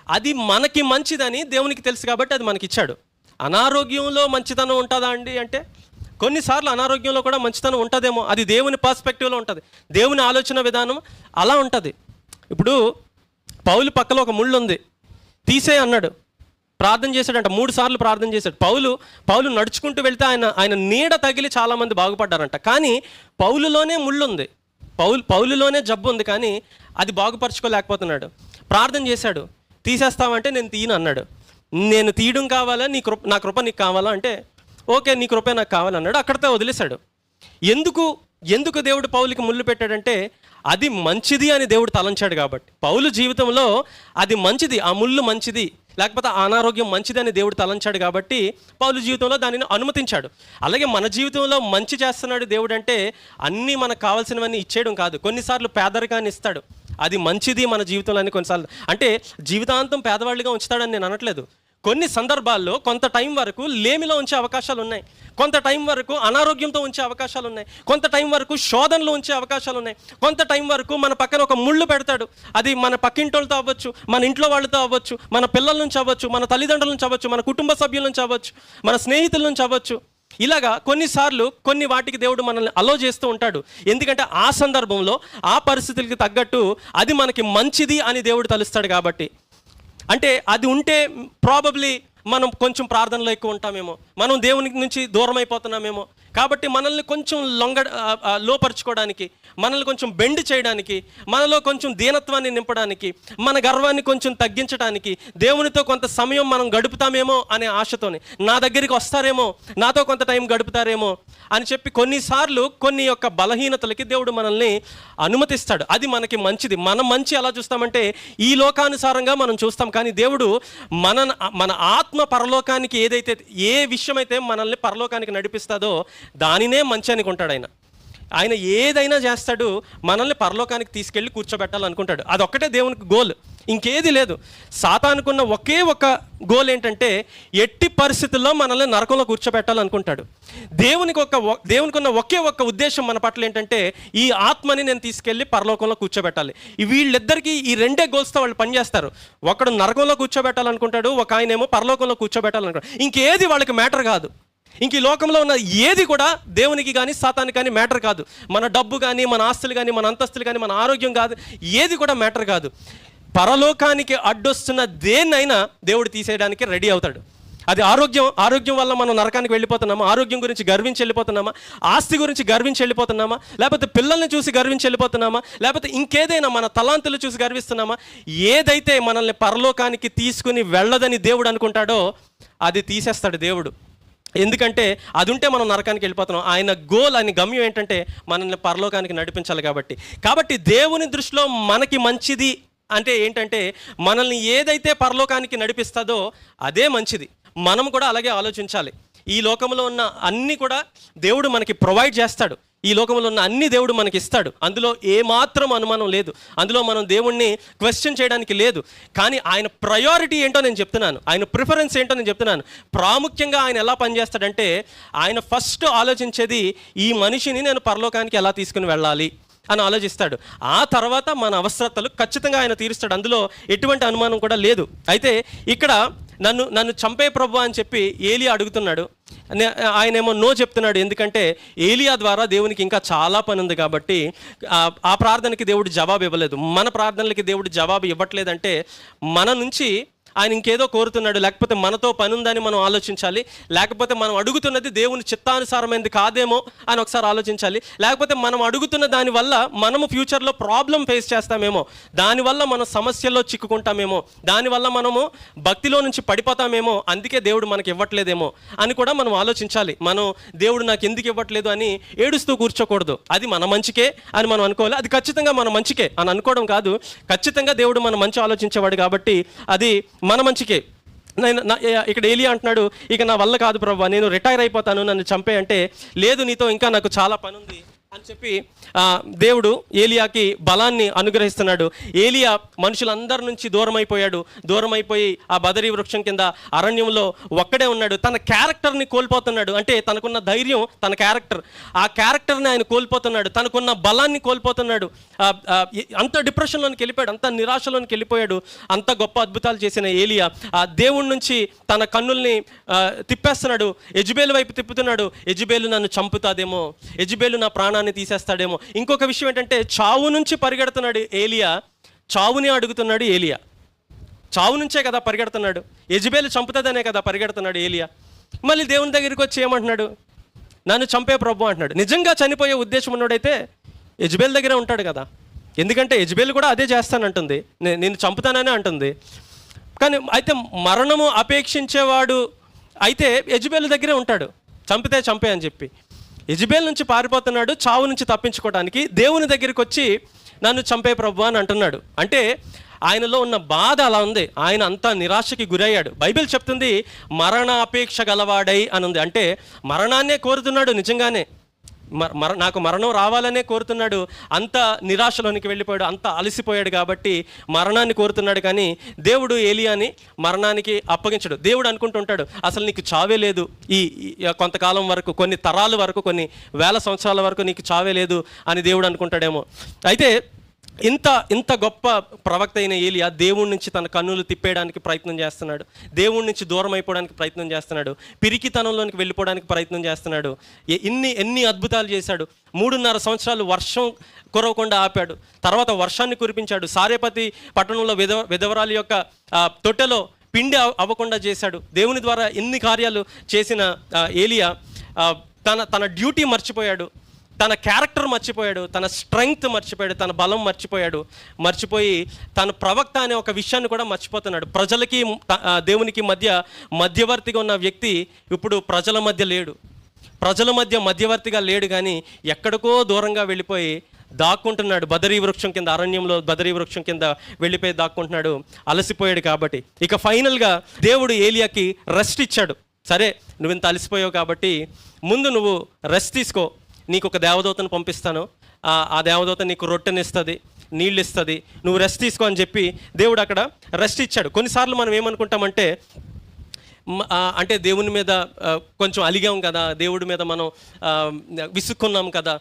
అది మనకి మంచిదని దేవునికి తెలుసు కాబట్టి అది మనకి ఇచ్చాడు. అనారోగ్యంలో మంచితనం ఉంటుందా అండి అంటే కొన్నిసార్లు అనారోగ్యంలో కూడా మంచితనం ఉంటుందేమో. అది దేవుని పర్స్పెక్టివ్లో ఉంటుంది. దేవుని ఆలోచన విధానం అలా ఉంటుంది. ఇప్పుడు పౌలు పక్కలో ఒక ముళ్ళు ఉంది, తీసే అన్నాడు. ప్రార్థన చేశాడంట, 3 సార్లు ప్రార్థన చేశాడు. పౌలు నడుచుకుంటూ వెళ్తే ఆయన నీడ తగిలి చాలామంది బాగుపడ్డారంట. కానీ పౌలులోనే ముళ్ళు ఉంది, పౌలులోనే జబ్బు ఉంది, కానీ అది బాగుపరచుకోలేకపోతున్నాడు. ప్రార్థన చేశాడు, తీసేస్తావంటే నేను తీయను అన్నాడు. నేను తీయడం కావాలా, నా కృప నీకు కావాలా అంటే ఓకే నీ కృపే నాకు కావాలన్నాడు. అక్కడితో వదిలేశాడు. ఎందుకు దేవుడు పౌలుకి ముళ్ళు పెట్టాడంటే అది మంచిది అని దేవుడు తలంచాడు కాబట్టి. పౌలు జీవితంలో అది మంచిది, ఆ ముళ్ళు మంచిది, లేకపోతే అనారోగ్యం మంచిది అని దేవుడు తలంచాడు కాబట్టి పౌలు జీవితంలో దానిని అనుమతించాడు. అలాగే మన జీవితంలో మంచి చేస్తున్నాడు దేవుడు అంటే అన్నీ మనకు కావాల్సినవన్నీ ఇచ్చేయడం కాదు. కొన్నిసార్లు పేదరికాన్ని ఇస్తాడు, అది మంచిది మన జీవితంలో అని. కొన్నిసార్లు అంటే జీవితాంతం పేదవాళ్ళుగా ఉంచుతాడని నేను అనట్లేదు. కొన్ని సందర్భాల్లో కొంత టైం వరకు లేమిలో ఉంచే అవకాశాలు ఉన్నాయి, కొంత టైం వరకు అనారోగ్యంతో ఉంచే అవకాశాలు ఉన్నాయి, కొంత టైం వరకు శోధనలో ఉంచే అవకాశాలు ఉన్నాయి, కొంత టైం వరకు మన పక్కన ఒక ముళ్ళు పెడతాడు. అది మన పక్కింటోళ్ళతో అవ్వచ్చు, మన ఇంట్లో వాళ్ళతో అవ్వచ్చు, మన పిల్లల నుంచి అవ్వచ్చు, మన తల్లిదండ్రుల నుంచి అవ్వచ్చు, మన కుటుంబ సభ్యుల నుంచి అవ్వచ్చు, మన స్నేహితుల నుంచి అవ్వచ్చు. ఇలాగా కొన్నిసార్లు కొన్ని వాటికి దేవుడు మనల్ని అలో చేస్తూ ఉంటాడు. ఎందుకంటే ఆ సందర్భంలో ఆ పరిస్థితులకి తగ్గట్టు అది మనకి మంచిది అని దేవుడు తలుస్తాడు కాబట్టి. అంటే అది ఉంటే ప్రాబబ్లీ మనం కొంచెం ప్రార్థనలో ఎక్కువ ఉంటామేమో, మనం దేవునికి నుంచి దూరం అయిపోతున్నామేమో. కాబట్టి మనల్ని కొంచెం లోపరుచుకోవడానికి, మనల్ని కొంచెం బెండ్ చేయడానికి, మనలో కొంచెం దీనత్వాన్ని నింపడానికి, మన గర్వాన్ని కొంచెం తగ్గించడానికి దేవునితో కొంత సమయం మనం గడుపుతామేమో అనే ఆశతోని, నా దగ్గరికి వస్తారేమో, నాతో కొంత టైం గడుపుతారేమో అని చెప్పి కొన్నిసార్లు కొన్ని యొక్క బలహీనతలకి దేవుడు మనల్ని అనుమతిస్తాడు. అది మనకి మంచిది. మనం మంచి ఎలా చూస్తామంటే ఈ లోకానుసారంగా మనం చూస్తాం, కానీ దేవుడు మన ఆత్మ పరలోకానికి ఏ విషయమైతే మనల్ని పరలోకానికి నడిపిస్తుందో దానినే మంచి అనుకుంటాడు ఆయన ఏదైనా చేస్తాడు, మనల్ని పరలోకానికి తీసుకెళ్ళి కూర్చోబెట్టాలనుకుంటాడు. అదొక్కటే దేవునికి గోల్, ఇంకేది లేదు. సాతానుకున్న ఒకే ఒక గోల్ ఏంటంటే ఎట్టి పరిస్థితుల్లో మనల్ని నరకంలో కూర్చోబెట్టాలనుకుంటాడు. దేవునికి ఉన్న ఒకే ఒక్క ఉద్దేశం మన పట్ల ఏంటంటే ఈ ఆత్మని నేను తీసుకెళ్ళి పరలోకంలో కూర్చోబెట్టాలి. వీళ్ళిద్దరికీ ఈ రెండే గోల్స్తో వాళ్ళు పనిచేస్తారు. ఒకడు నరకంలో కూర్చోబెట్టాలనుకుంటాడు, ఒక ఆయనేమో పరలోకంలో కూర్చోబెట్టాలనుకుంటాడు. ఇంకేది వాళ్ళకి మ్యాటర్ కాదు. ఇంక ఈ లోకంలో ఉన్న ఏది కూడా దేవునికి కానీ సాతానికి కానీ మ్యాటర్ కాదు. మన డబ్బు కానీ, మన ఆస్తులు కానీ, మన అంతస్తులు కానీ, మన ఆరోగ్యం కాదు, ఏది కూడా మ్యాటర్ కాదు. పరలోకానికి అడ్డొస్తున్న దేన్నైనా దేవుడు తీసేయడానికి రెడీ అవుతాడు. అది ఆరోగ్యం వల్ల మనం నరకానికి వెళ్ళిపోతున్నామా, ఆరోగ్యం గురించి గర్వించి వెళ్ళిపోతున్నామా, ఆస్తి గురించి గర్వించి వెళ్ళిపోతున్నామా, లేకపోతే పిల్లల్ని చూసి గర్వించి వెళ్ళిపోతున్నామా, లేకపోతే ఇంకేదైనా మన తలాంతులు చూసి గర్విస్తున్నామా, ఏదైతే మనల్ని పరలోకానికి తీసుకుని వెళ్ళదని దేవుడు అనుకుంటాడో అది తీసేస్తాడు దేవుడు. ఎందుకంటే అది ఉంటే మనం నరకానికి వెళ్ళిపోతున్నాం. ఆయన గోల్, ఆయన గమ్యం ఏంటంటే మనల్ని పరలోకానికి నడిపించాలి. కాబట్టి దేవుని దృష్టిలో మనకి మంచిది అంటే ఏంటంటే మనల్ని ఏదైతే పరలోకానికి నడిపిస్తుందో అదే మంచిది. మనం కూడా అలాగే ఆలోచించాలి. ఈ లోకంలో ఉన్న అన్నీ కూడా దేవుడు మనకి ప్రొవైడ్ చేస్తాడు. ఈ లోకంలో ఉన్న అన్ని దేవుడు మనకి ఇస్తాడు. అందులో ఏమాత్రం అనుమానం లేదు. అందులో మనం దేవుణ్ణి క్వశ్చన్ చేయడానికి లేదు. కానీ ఆయన ప్రయారిటీ ఏంటో నేను చెప్తున్నాను, ఆయన ప్రిఫరెన్స్ ఏంటో నేను చెప్తున్నాను. ప్రాముఖ్యంగా ఆయన ఎలా పనిచేస్తాడంటే, ఆయన ఫస్ట్ ఆలోచించేది ఈ మనిషిని నేను పరలోకానికి ఎలా తీసుకుని వెళ్ళాలి అని ఆలోచిస్తాడు. ఆ తర్వాత మన అవసరతలు ఖచ్చితంగా ఆయన తీరుస్తాడు. అందులో ఎటువంటి అనుమానం కూడా లేదు. అయితే ఇక్కడ నన్ను చంపే ప్రభు అని చెప్పి ఏలియా అడుగుతున్నాడు. ఆయనేమో నో చెప్తున్నాడు. ఎందుకంటే ఏలియా ద్వారా దేవునికి ఇంకా చాలా పని ఉంది కాబట్టి ఆ ప్రార్థనకి దేవుడు జవాబు ఇవ్వలేదు. మన ప్రార్థనలకి దేవుడు జవాబు ఇవ్వట్లేదంటే మన నుంచి ఆయన ఇంకేదో కోరుతున్నాడు, లేకపోతే మనతో పని ఉందని మనం ఆలోచించాలి, లేకపోతే మనం అడుగుతున్నది దేవుని చిత్తానుసారమైనది కాదేమో అని ఒకసారి ఆలోచించాలి, లేకపోతే మనం అడుగుతున్న దానివల్ల మనము ఫ్యూచర్లో ప్రాబ్లం ఫేస్ చేస్తామేమో, దానివల్ల మనం సమస్యల్లో చిక్కుకుంటామేమో, దానివల్ల మనము భక్తిలో నుంచి పడిపోతామేమో, అందుకే దేవుడు మనకి ఇవ్వట్లేదేమో అని కూడా మనం ఆలోచించాలి. మనం దేవుడు నాకు ఎందుకు ఇవ్వట్లేదు అని ఏడుస్తూ కూర్చోకూడదు. అది మన మంచికే అని మనం అనుకోవాలి. అది ఖచ్చితంగా మన మంచికే అని అనుకోవడం కాదు, ఖచ్చితంగా దేవుడు మన మంచి ఆలోచించేవాడు కాబట్టి అది మన మంచికే. ఇక్కడ ఏలియా అంటున్నాడు, ఇక నా వల్ల కాదు ప్రభువా, నేను రిటైర్ అయిపోతాను, నన్ను చంపే అంటే, లేదు నీతో ఇంకా నాకు చాలా పని ఉంది అని చెప్పి దేవుడు ఏలియాకి బలాన్ని అనుగ్రహిస్తున్నాడు. ఏలియా మనుషులందరి నుంచి దూరం అయిపోయి ఆ బదరీ వృక్షం కింద అరణ్యంలో ఒక్కడే ఉన్నాడు. తన క్యారెక్టర్ని కోల్పోతున్నాడు. అంటే తనకున్న ధైర్యం, తన క్యారెక్టర్, ఆ క్యారెక్టర్ని ఆయన కోల్పోతున్నాడు. తనకున్న బలాన్ని కోల్పోతున్నాడు. అంత డిప్రెషన్లోనికి వెళ్ళిపోయాడు, అంత నిరాశలోనికి వెళ్ళిపోయాడు. అంత గొప్ప అద్భుతాలు చేసిన ఏలియా ఆ దేవుడి నుంచి తన కన్నుల్ని తిప్పేస్తున్నాడు. యెజెబెలు వైపు తిప్పుతున్నాడు. యెజెబెలు నన్ను చంపుతాదేమో, యెజెబెలు నా ప్రాణాన్ని తీసేస్తాడేమో. ఇంకొక విషయం ఏంటంటే, చావు నుంచి పరిగెడుతున్నాడు ఏలియా, చావుని అడుగుతున్నాడు ఏలియా. చావు నుంచే కదా పరిగెడుతున్నాడు, యెజెబెలు చంపుతుందనే కదా పరిగెడుతున్నాడు ఏలియా. మళ్ళీ దేవుని దగ్గరికి వచ్చి ఏమంటున్నాడు, నన్ను చంపే ప్రభు అంటున్నాడు. నిజంగా చనిపోయే ఉద్దేశం ఉన్నాడైతే యెజెబెలు దగ్గరే ఉంటాడు కదా, ఎందుకంటే యెజెబెలు కూడా అదే చేస్తానంటుంది, నేను చంపుతాననే అంటుంది. కానీ అయితే మరణము అపేక్షించేవాడు అయితే యెజెబెలు దగ్గరే ఉంటాడు, చంపే అని చెప్పి. యెజెబెలు నుంచి పారిపోతున్నాడు చావు నుంచి తప్పించుకోవడానికి, దేవుని దగ్గరికి వచ్చి నన్ను చంపే ప్రభు అని అంటున్నాడు. అంటే ఆయనలో ఉన్న బాధ అలా ఉంది. ఆయన అంతా నిరాశకి గురయ్యాడు. బైబిల్ చెప్తుంది మరణ అపేక్ష గలవాడై అని ఉంది. అంటే మరణాన్నే కోరుతున్నాడు నిజంగానే, నాకు మరణం రావాలనే కోరుతున్నాడు. అంత నిరాశలోనికి వెళ్ళిపోయాడు, అంత అలసిపోయాడు కాబట్టి మరణాన్ని కోరుతున్నాడు. కానీ దేవుడు ఏలియాని మరణానికి అప్పగించడు. దేవుడు అనుకుంటుంటాడు, అసలు నీకు చావే లేదు, ఈ కొంతకాలం వరకు, కొన్ని తరాల వరకు, కొన్ని వేల సంవత్సరాల వరకు నీకు చావే లేదు అని దేవుడు అనుకుంటాడేమో. అయితే ఇంత గొప్ప ప్రవక్త అయిన ఏలియా దేవుడి నుంచి తన కన్నులు తిప్పేయడానికి ప్రయత్నం చేస్తున్నాడు, దేవుడి నుంచి దూరం అయిపోవడానికి ప్రయత్నం చేస్తున్నాడు, పిరికితనంలోనికి వెళ్ళిపోవడానికి ప్రయత్నం చేస్తున్నాడు. ఎన్ని అద్భుతాలు చేశాడు. 3.5 సంవత్సరాలు వర్షం కురవకుండా ఆపాడు, తర్వాత వర్షాన్ని కురిపించాడు. సారేపతి పట్టణంలో విధవరాలి యొక్క తొట్టెలో పిండి అవ్వకుండా చేశాడు. దేవుని ద్వారా ఎన్ని కార్యాలు చేసిన ఏలియా తన డ్యూటీ మర్చిపోయాడు, తన క్యారెక్టర్ మర్చిపోయాడు, తన స్ట్రెంగ్త్ మర్చిపోయాడు, తన బలం మర్చిపోయి తన ప్రవక్త అనే ఒక విషయాన్ని కూడా మర్చిపోతున్నాడు. ప్రజలకి దేవునికి మధ్యవర్తిగా ఉన్న వ్యక్తి ఇప్పుడు ప్రజల మధ్య లేడు, మధ్యవర్తిగా లేడు, కానీ ఎక్కడికో దూరంగా వెళ్ళిపోయి దాక్కుంటున్నాడు. అరణ్యంలో బదరీ వృక్షం కింద వెళ్ళిపోయి దాక్కుంటున్నాడు, అలసిపోయాడు కాబట్టి. ఇక ఫైనల్గా దేవుడు ఏలియాకి రెస్ట్ ఇచ్చాడు. సరే, నువ్వు ఇంత అలసిపోయావు కాబట్టి ముందు నువ్వు రెస్ట్ తీసుకో, నీకు ఒక దేవదూతను పంపిస్తాను, ఆ దేవదూత నీకు రొట్టెనిస్తుంది, నీళ్ళు ఇస్తుంది, నువ్వు రెస్ట్ తీసుకో అని చెప్పి దేవుడు అక్కడ రెస్ట్ ఇచ్చాడు. కొన్నిసార్లు మనం ఏమనుకుంటామంటే, అంటే దేవుని మీద కొంచెం అలిగాం కదా, దేవుడి మీద మనం విసుక్కున్నాం కదా,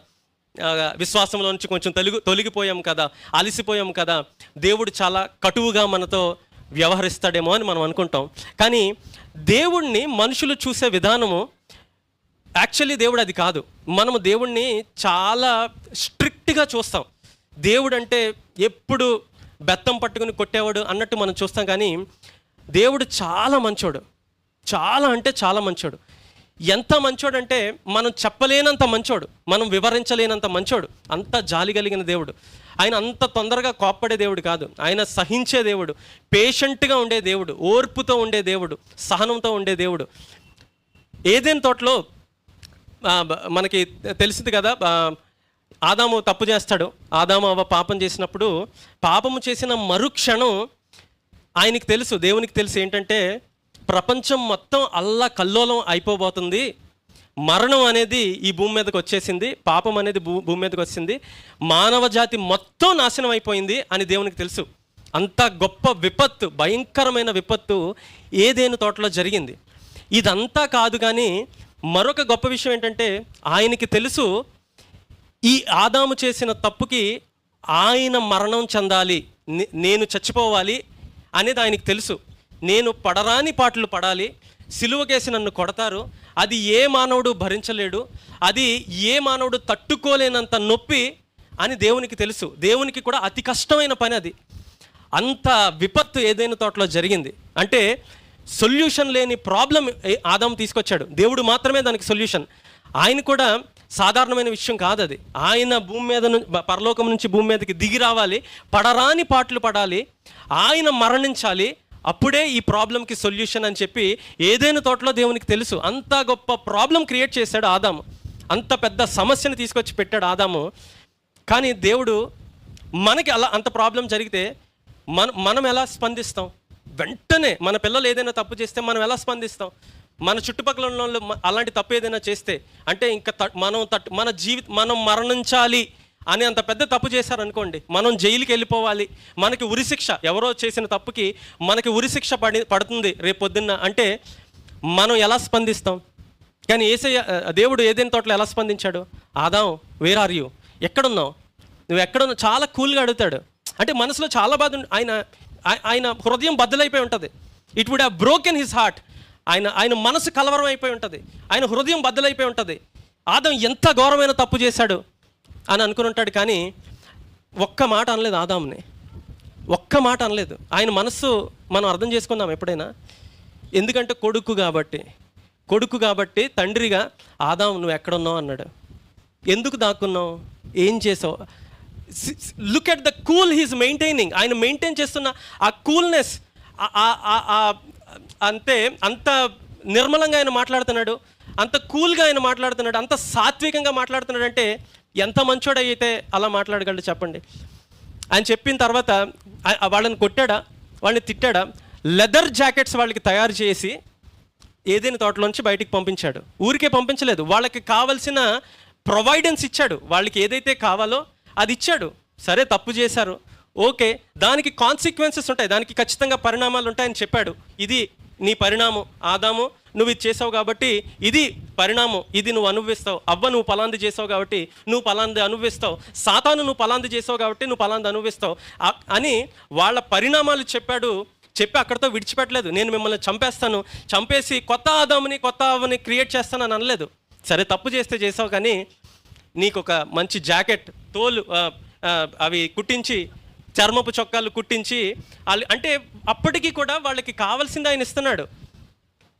విశ్వాసంలో నుంచి కొంచెం తొలగిపోయాం కదా, అలసిపోయాం కదా, దేవుడు చాలా కటువుగా మనతో వ్యవహరిస్తాడేమో అని మనం అనుకుంటాం. కానీ దేవుణ్ణి మనుషులు చూసే విధానము యాక్చువల్లీ దేవుడు అది కాదు. మనము దేవుణ్ణి చాలా స్ట్రిక్ట్గా చూస్తాం. దేవుడు అంటే ఎప్పుడు బెత్తం పట్టుకుని కొట్టేవాడు అన్నట్టు మనం చూస్తాం. కానీ దేవుడు చాలా మంచోడు, చాలా అంటే చాలా మంచోడు. ఎంత మంచోడు అంటే మనం చెప్పలేనంత మంచోడు, మనం వివరించలేనంత మంచోడు. అంత జాలి కలిగిన దేవుడు. ఆయన అంత తొందరగా కోప్పడే దేవుడు కాదు, ఆయన సహించే దేవుడు, పేషెంట్గా ఉండే దేవుడు, ఓర్పుతో ఉండే దేవుడు, సహనంతో ఉండే దేవుడు. ఏదైనా తోటలో మనకి తెలిసింది కదా, ఆదాము తప్పు చేస్తాడు. ఆదాము అవ్వ పాపం చేసినప్పుడు, పాపము చేసిన మరుక్షణం ఆయనకి తెలుసు, దేవునికి తెలుసు ఏంటంటే ప్రపంచం మొత్తం కల్లోలం అయిపోబోతుంది, మరణం అనేది ఈ భూమి మీదకి వచ్చేసింది, పాపం అనేది భూమి మీదకి వచ్చింది, మానవ జాతి మొత్తం నాశనం అయిపోయింది అని దేవునికి తెలుసు. అంత గొప్ప విపత్తు, భయంకరమైన విపత్తు ఏదేను తోటలో జరిగింది. ఇదంతా కాదు, కానీ మరొక గొప్ప విషయం ఏంటంటే ఆయనకి తెలుసు ఈ ఆదాము చేసిన తప్పుకి ఆయన మరణం చెందాలి, నేను చచ్చిపోవాలి అనేది ఆయనకి తెలుసు. నేను పడరాని పాటలు పడాలి, సిలువకేసి నన్ను కొడతారు, అది ఏ మానవుడు భరించలేడు, అది ఏ మానవుడు తట్టుకోలేనంత నొప్పి అని దేవునికి తెలుసు. దేవునికి కూడా అతి కష్టమైన పని అది. అంత విపత్తు ఏదైనా తోటలో జరిగింది అంటే సొల్యూషన్ లేని ప్రాబ్లం ఆదాము తీసుకొచ్చాడు. దేవుడు మాత్రమే దానికి సొల్యూషన్. ఆయన కూడా సాధారణమైన విషయం కాదు అది. ఆయన భూమి మీద పరలోకం నుంచి భూమి మీదకి దిగి రావాలి, పడరాని పాటలు పడాలి, ఆయన మరణించాలి, అప్పుడే ఈ ప్రాబ్లంకి సొల్యూషన్ అని చెప్పి ఏదైనా తోటలో దేవునికి తెలుసు. అంత గొప్ప ప్రాబ్లం క్రియేట్ చేశాడు ఆదాము, అంత పెద్ద సమస్యను తీసుకొచ్చి పెట్టాడు ఆదాము. కానీ దేవుడు మనకి అంత ప్రాబ్లం జరిగితే మనం ఎలా స్పందిస్తాం? వెంటనే మన పిల్లలు ఏదైనా తప్పు చేస్తే మనం ఎలా స్పందిస్తాం? మన చుట్టుపక్కల ఉన్న వాళ్ళు అలాంటి తప్పు ఏదైనా చేస్తే అంటే ఇంకా మనం మరణించాలి అని అంత పెద్ద తప్పు చేశారనుకోండి, మనం జైలుకి వెళ్ళిపోవాలి, మనకి ఉరిశిక్ష, ఎవరో చేసిన తప్పుకి మనకి ఉరిశిక్ష పడుతుంది రేపు పొద్దున్న అంటే మనం ఎలా స్పందిస్తాం? కానీ దేవుడు ఏదైనా తోటలో ఎలా స్పందించాడు? ఆదాం, వేర్ ఆర్ యూ, ఎక్కడున్నావు, నువ్వు ఎక్కడున్నావు? చాలా కూల్గా అడుగుతాడు. అంటే మనసులో చాలా బాధ, ఆయన హృదయం బద్దలైపోయి ఉంటుంది. It would have broken his heart. ఆయన మనసు కలవరం అయిపోయి ఉంటుంది, ఆయన హృదయం బద్దలైపోయి ఉంటుంది. ఆదాం ఎంత ఘోరమైన తప్పు చేశాడు అని అనుకుని ఉంటాడు. కానీ ఒక్క మాట అనలేదు ఆదాంని, ఒక్క మాట అనలేదు. ఆయన మనస్సు మనం అర్థం చేసుకుందాం ఎప్పుడైనా. ఎందుకంటే కొడుకు కాబట్టి తండ్రిగా ఆదాం నువ్వు ఎక్కడున్నావు అన్నాడు. ఎందుకు దాక్కున్నావు, ఏం చేసావు? Look at the cool he's maintaining. ఆయన మెయింటైన్ చేస్తున్న ఆ కూల్నెస్, అంత నిర్మలంగా ఆయన మాట్లాడుతున్నాడు, అంత కూల్గా ఆయన మాట్లాడుతున్నాడు, అంత సాత్వికంగా మాట్లాడుతున్నాడు. అంటే ఎంత మంచోడు అయితే అలా మాట్లాడగలడు చెప్పండి. ఆయన చెప్పిన తర్వాత వాళ్ళని కొట్టాడా, వాళ్ళని తిట్టాడా? లెదర్ జాకెట్స్ వాళ్ళకి తయారు చేసి ఏదైనా తోటలోంచి బయటికి పంపించాడు. ఊరికే పంపించలేదు, వాళ్ళకి కావలసిన ప్రొవైడెన్స్ ఇచ్చాడు. వాళ్ళకి ఏదైతే కావాలో అది ఇచ్చాడు. సరే, తప్పు చేశారు, ఓకే, దానికి కాన్సిక్వెన్సెస్ ఉంటాయి, దానికి ఖచ్చితంగా పరిణామాలు ఉంటాయని చెప్పాడు. ఇది నీ పరిణామం ఆదాము, నువ్వు ఇది చేసావు కాబట్టి ఇది పరిణామం, ఇది నువ్వు అనుభవిస్తావు. నువ్వు పలాంది చేసావు కాబట్టి నువ్వు పలాంది అనుభవిస్తావు. సాతాను నువ్వు పలాంది చేసావు కాబట్టి నువ్వు పలాంది అనుభవిస్తావు అని వాళ్ళ పరిణామాలు చెప్పాడు. చెప్పి అక్కడితో విడిచిపెట్టలేదు. నేను మిమ్మల్ని చంపేసి కొత్త ఆదాముని క్రియేట్ చేస్తానని అనలేదు. సరే, తప్పు చేస్తే చేసావు, కానీ నీకు ఒక మంచి జాకెట్, తోలు అవి కుట్టించి, చర్మపు చొక్కాలు కుట్టించి, అంటే అప్పటికీ కూడా వాళ్ళకి కావాల్సింది ఆయన ఇస్తున్నాడు.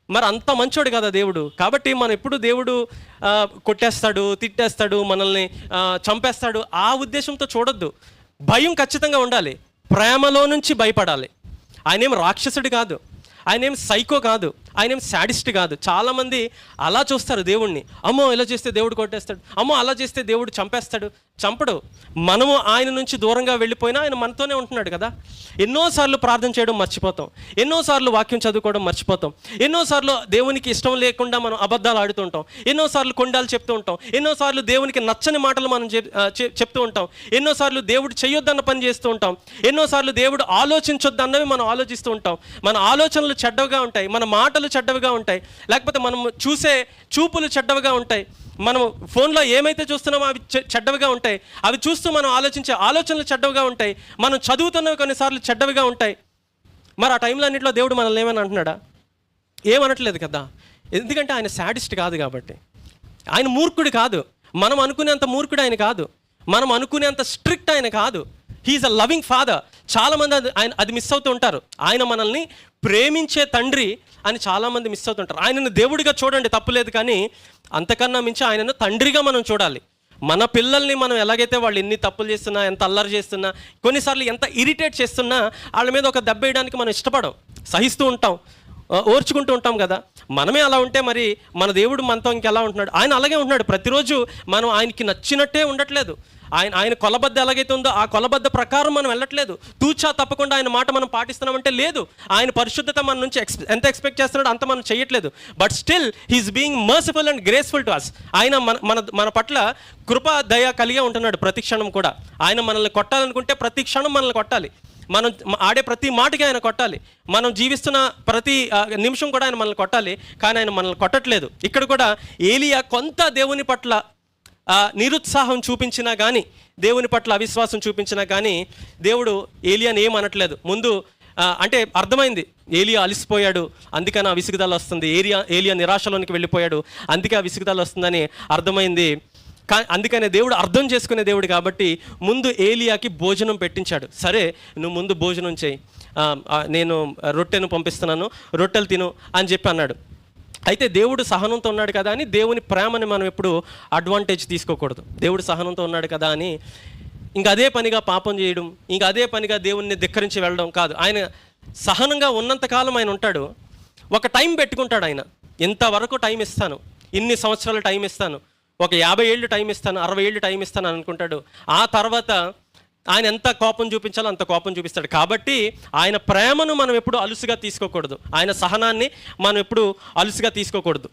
మరి అంత మంచోడు కదా దేవుడు. కాబట్టి మనం ఎప్పుడు దేవుడు కొట్టేస్తాడు, తిట్టేస్తాడు, మనల్ని చంపేస్తాడు ఆ ఉద్దేశంతో చూడొద్దు. భయం ఖచ్చితంగా ఉండాలి, ప్రేమలో నుంచి భయపడాలి. ఆయన ఏం రాక్షసుడు కాదు, ఆయన ఏం సైకో కాదు, ఆయన ఏం శాడిస్ట్ కాదు. చాలామంది అలా చూస్తారు దేవుణ్ణి. అమ్మో ఇలా చేస్తే దేవుడు కొట్టేస్తాడు, అమ్మో అలా చేస్తే దేవుడు చంపడు. మనము ఆయన నుంచి దూరంగా వెళ్ళిపోయినా ఆయన మనతోనే ఉంటున్నాడు కదా. ఎన్నోసార్లు ప్రార్థన చేయడం మర్చిపోతాం, ఎన్నోసార్లు వాక్యం చదువుకోవడం మర్చిపోతాం, ఎన్నోసార్లు దేవునికి ఇష్టం లేకుండా మనం అబద్ధాలు ఆడుతూ ఉంటాం, ఎన్నోసార్లు కొండాలు చెప్తూ ఉంటాం, ఎన్నోసార్లు దేవునికి నచ్చని మాటలు మనం చెప్తూ ఉంటాం, ఎన్నోసార్లు దేవుడు చేయొద్దన్న పని చేస్తూ ఉంటాం, ఎన్నోసార్లు దేవుడు ఆలోచించొద్దన్నవి మనం ఆలోచిస్తూ ఉంటాం. మన ఆలోచనలు చెడ్డవిగా ఉంటాయి, మన మాటలు చెడ్డవిగా ఉంటాయి, లేకపోతే మనం చూసే చూపులు చెడ్డవిగా ఉంటాయి, మనం ఫోన్లో ఏమైతే చూస్తున్నామో అవి చెడ్డవిగా ఉంటాయి, అవి చూస్తూ మనం ఆలోచించే ఆలోచనలు చెడ్డవిగా ఉంటాయి, మనం చదువుతున్నవి కొన్నిసార్లు చెడ్డవిగా ఉంటాయి. మరి ఆ టైంలో అన్నింటిలో దేవుడు మనల్ని ఏమని అంటున్నాడా? ఏమనట్లేదు కదా. ఎందుకంటే ఆయన శాడిస్ట్ కాదు కాబట్టి, ఆయన మూర్ఖుడు కాదు, మనం అనుకునేంత మూర్ఖుడు ఆయన కాదు, మనం అనుకునేంత స్ట్రిక్ట్ ఆయన కాదు. He's a loving father. చాలామంది అది మిస్ అవుతూ ఉంటారు. ఆయన మనల్ని ప్రేమించే తండ్రి అని చాలామంది మిస్ అవుతుంటారు. ఆయనను దేవుడిగా చూడండి, తప్పులేదు, కానీ అంతకన్నా మించి ఆయనను తండ్రిగా మనం చూడాలి. మన పిల్లల్ని మనం ఎలాగైతే వాళ్ళు ఎన్ని తప్పులు చేస్తున్నా, ఎంత అల్లరి చేస్తున్నా, కొన్నిసార్లు ఎంత ఇరిటేట్ చేస్తున్నా వాళ్ళ మీద ఒక దెబ్బ వేయడానికి మనం ఇష్టపడం, సహిస్తూ ఉంటాం, ఓర్చుకుంటూ ఉంటాం కదా. మనమే అలా ఉంటే మరి మన దేవుడు మనతో ఇంకెలా ఉంటున్నాడు? ఆయన అలాగే ఉంటున్నాడు. ప్రతిరోజు మనం ఆయనకి నచ్చినట్టే ఉండట్లేదు, ఆయన కొలబద్ద ఎలాగైతే ఉందో ఆ కొలబద్ద ప్రకారం మనం వెళ్ళట్లేదు. తూచా తప్పకుండా ఆయన మాట మనం పాటిస్తున్నామంటే లేదు. ఆయన పరిశుద్ధత మన నుంచి ఎంత ఎక్స్పెక్ట్ చేస్తున్నాడో అంత మనం చేయట్లేదు. But still he's being merciful and graceful to us. ఆయన మన పట్ల కృపా దయ కలిగే ఉంటున్నాడు ప్రతి క్షణం కూడా. ఆయన మనల్ని కొట్టాలనుకుంటే ప్రతి క్షణం మనల్ని కొట్టాలి. మనం ఆడే ప్రతి మాటకి ఆయన కొట్టాలి. మనం జీవిస్తున్న ప్రతి నిమిషం కూడా ఆయన మనల్ని కొట్టాలి. కానీ ఆయన మనల్ని కొట్టట్లేదు. ఇక్కడ కూడా ఏలియా కొంత దేవుని పట్ల నిరుత్సాహం చూపించినా కానీ, దేవుని పట్ల అవిశ్వాసం చూపించినా కానీ దేవుడు ఏలియాని ఏమనట్లేదు. ముందు అంటే అర్థమైంది, ఏలియా అలసిపోయాడు అందుకని ఆ విసుగుదల వస్తుంది, ఏలియా నిరాశలోనికి వెళ్ళిపోయాడు అందుకే ఆ విసుగుదల వస్తుందని అర్థమైంది. అందుకనే దేవుడు అర్థం చేసుకునే దేవుడు కాబట్టి ముందు ఏలియాకి భోజనం పెట్టించాడు. సరే నువ్వు ముందు భోజనం చేయి, నేను రొట్టెను పంపిస్తున్నాను, రొట్టెలు తిను అని చెప్పి అన్నాడు. అయితే దేవుడు సహనంతో ఉన్నాడు కదా అని దేవుని ప్రేమని మనం ఎప్పుడు అడ్వాంటేజ్ తీసుకోకూడదు. దేవుడు సహనంతో ఉన్నాడు కదా అని ఇంకా అదే పనిగా పాపం చేయడం, ఇంకా అదే పనిగా దేవుణ్ణి ధిక్కరించి వెళ్ళడం కాదు. ఆయన సహనంగా ఉన్నంతకాలం ఆయన ఉంటాడు. ఒక టైం పెట్టుకుంటాడు ఆయన, ఇంతవరకు టైం ఇస్తాను, ఇన్ని సంవత్సరాలు టైం ఇస్తాను, ఒక 50 ఏళ్ళు టైం ఇస్తాను, 60 ఏళ్ళు టైం ఇస్తాను అని అనుకుంటాడు. ఆ తర్వాత ఆయన ఎంత కోపం చూపించాలో అంత కోపం చూపిస్తాడు. కాబట్టి ఆయన ప్రేమను మనం ఎప్పుడు అలుసుగా తీసుకోకూడదు, ఆయన సహనాన్ని మనం ఎప్పుడు అలుసుగా తీసుకోకూడదు.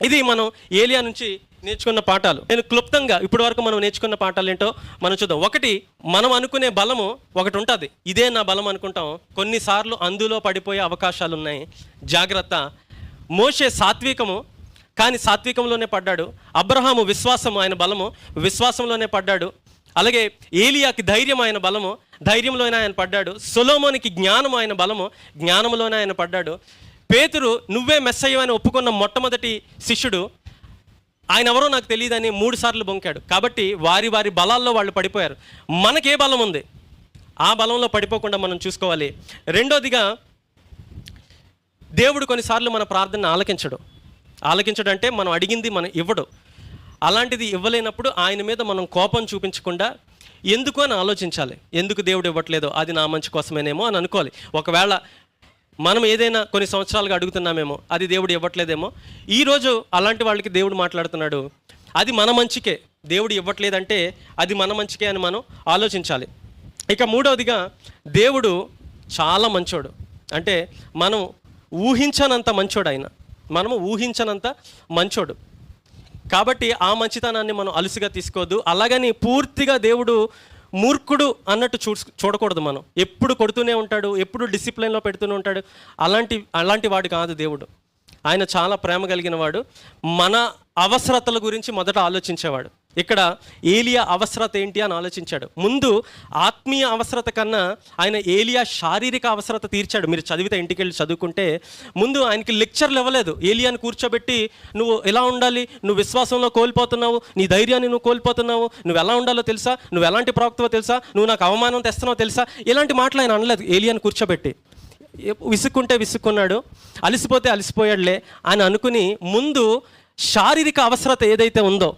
ఇది మనం ఏలియా నుంచి నేర్చుకున్న పాఠాలు. నేను క్లుప్తంగా ఇప్పటి వరకు మనం నేర్చుకున్న పాఠాలు ఏంటో మనం చూద్దాం. ఒకటి, మనం అనుకునే బలము ఒకటి ఉంటుంది, ఇదే నా బలం అనుకుంటాం. కొన్నిసార్లు అందులో పడిపోయే అవకాశాలు ఉన్నాయి, జాగ్రత్త. మోషే సాత్వికము, కానీ సాత్వికంలోనే పడ్డాడు. అబ్రహాము విశ్వాసము ఆయన బలము, విశ్వాసంలోనే పడ్డాడు. అలాగే ఏలియాకి ధైర్యం ఆయన బలము, ధైర్యంలోనే ఆయన పడ్డాడు. సొలొమోనుకి జ్ఞానం ఆయన బలము, జ్ఞానంలోనే ఆయన పడ్డాడు. పేతురు నువ్వే మెస్సయ్య అని ఒప్పుకున్న మొట్టమొదటి శిష్యుడు, ఆయన ఎవరో నాకు తెలియదని 3 సార్లు బొంకాడు. కాబట్టి వారి వారి బలాల్లో వాళ్ళు పడిపోయారు. మనకే బలం ఉంది, ఆ బలంలో పడిపోకుండా మనం చూసుకోవాలి. రెండోదిగా, దేవుడు కొన్నిసార్లు మన ప్రార్థన ఆలకించడు అంటే మనం అడిగింది మనం ఇవ్వడు. అలాంటిది ఇవ్వలేనప్పుడు ఆయన మీద మనం కోపం చూపించకుండా ఎందుకు అని ఆలోచించాలి. ఎందుకు దేవుడు ఇవ్వట్లేదో, అది నా మంచి కోసమేనేమో అని అనుకోవాలి. ఒకవేళ మనం ఏదైనా కొన్ని సంవత్సరాలుగా అడుగుతున్నామేమో, అది దేవుడు ఇవ్వట్లేదేమో. ఈరోజు అలాంటి వాళ్ళకి దేవుడు మాట్లాడుతున్నాడు, అది మన మంచికే. దేవుడు ఇవ్వట్లేదంటే అది మన మంచికే అని మనం ఆలోచించాలి. ఇక మూడవదిగా, దేవుడు చాలా మంచోడు. అంటే మనం ఊహించనంత మంచోడు ఆయన, మనము ఊహించనంత మంచోడు. కాబట్టి ఆ మంచితనాన్ని మనం అలుసుగా తీసుకోవద్దు. అలాగని పూర్తిగా దేవుడు మూర్ఖుడు అన్నట్టు చూడకూడదు. మనం ఎప్పుడు కొడుతూనే ఉంటాడు, ఎప్పుడు డిసిప్లిన్లో పెడుతూనే ఉంటాడు, అలాంటి వాడు కాదు దేవుడు. ఆయన చాలా ప్రేమ కలిగిన వాడు. మన అవసరతల గురించి మొదట ఆలోచించేవాడు. ఇక్కడ ఏలియా అవసరత ఏంటి అని ఆలోచించాడు. ముందు ఆత్మీయ అవసరత కన్నా ఆయన ఏలియా శారీరక అవసరత తీర్చాడు. మీరు చదివితే ఇంటికి వెళ్ళి చదువుకుంటే, ముందు ఆయనకి లెక్చర్లు ఇవ్వలేదు. ఏలియాని కూర్చోబెట్టి నువ్వు ఎలా ఉండాలి, నువ్వు విశ్వాసంలో కోల్పోతున్నావు, నీ ధైర్యాన్ని నువ్వు కోల్పోతున్నావు, నువ్వు ఎలా ఉండాలో తెలుసా, నువ్వు ఎలాంటి ప్రవక్తవో తెలుసా, నువ్వు నాకు అవమానం తెస్తున్నావో తెలుసా, ఇలాంటి మాటలు ఆయన అనలేదు. ఏలియాని కూర్చోబెట్టి విసుక్కుంటే విసుక్కున్నాడు, అలసిపోతే అలసిపోయాడులే అని అనుకుని ముందు శారీరక అవసరత ఏదైతే ఉందో,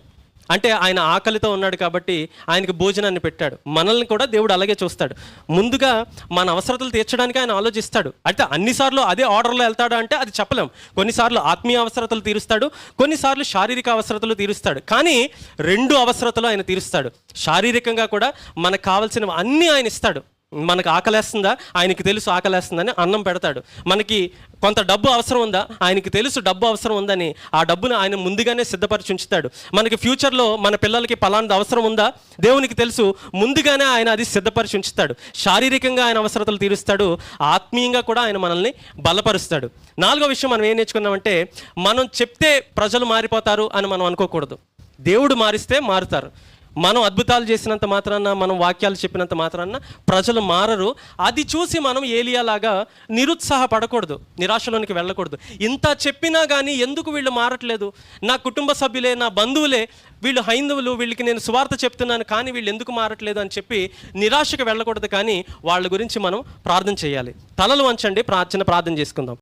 అంటే ఆయన ఆకలితో ఉన్నాడు కాబట్టి ఆయనకి భోజనాన్ని పెట్టాడు. మనల్ని కూడా దేవుడు అలాగే చూస్తాడు. ముందుగా మన అవసరతలు తీర్చడానికి ఆయన ఆలోచిస్తాడు. అయితే అన్నిసార్లు అదే ఆర్డర్లో వెళ్తాడు అంటే అది చెప్పలేం. కొన్నిసార్లు ఆత్మీయ అవసరతలు తీరుస్తాడు, కొన్నిసార్లు శారీరక అవసరతలు తీరుస్తాడు. కానీ 2 అవసరతలు ఆయన తీరుస్తాడు. శారీరకంగా కూడా మనకు కావాల్సినవి అన్నీ ఆయన ఇస్తాడు. మనకు ఆకలేస్తుందా, ఆయనకి తెలుసు ఆకలేస్తుందని అన్నం పెడతాడు. మనకి కొంత డబ్బు అవసరం ఉందా, ఆయనకి తెలుసు డబ్బు అవసరం ఉందని ఆ డబ్బును ఆయన ముందుగానే సిద్ధపరిచి ఉంచుతాడు. మనకి ఫ్యూచర్లో మన పిల్లలకి పలాంటి అవసరం ఉందా, దేవునికి తెలుసు, ముందుగానే ఆయన అది సిద్ధపరిచి ఉంచుతాడు. శారీరకంగా ఆయన అవసరతలు తీరుస్తాడు, ఆత్మీయంగా కూడా ఆయన మనల్ని బలపరుస్తాడు. 4వ విషయం మనం ఏం నేర్చుకున్నామంటే, మనం చెప్తే ప్రజలు మారిపోతారు అని మనం అనుకోకూడదు. దేవుడు మారిస్తే మారుతారు. మనం అద్భుతాలు చేసినంత మాత్రాన, మనం వాక్యాలు చెప్పినంత మాత్రాన ప్రజలు మారరు. అది చూసి మనం ఏలియాలాగా నిరుత్సాహపడకూడదు, నిరాశలోనికి వెళ్ళకూడదు. ఇంత చెప్పినా కానీ ఎందుకు వీళ్ళు మారట్లేదు, నా కుటుంబ సభ్యులే, నా బంధువులే, వీళ్ళు హైందవులు, వీళ్ళకి నేను సువార్త చెప్తున్నాను కానీ వీళ్ళు ఎందుకు మారట్లేదు అని చెప్పి నిరాశకు వెళ్ళకూడదు. కానీ వాళ్ళ గురించి మనం ప్రార్థన చేయాలి. తలలు వంచండి, ప్రార్థన చేసుకుందాం.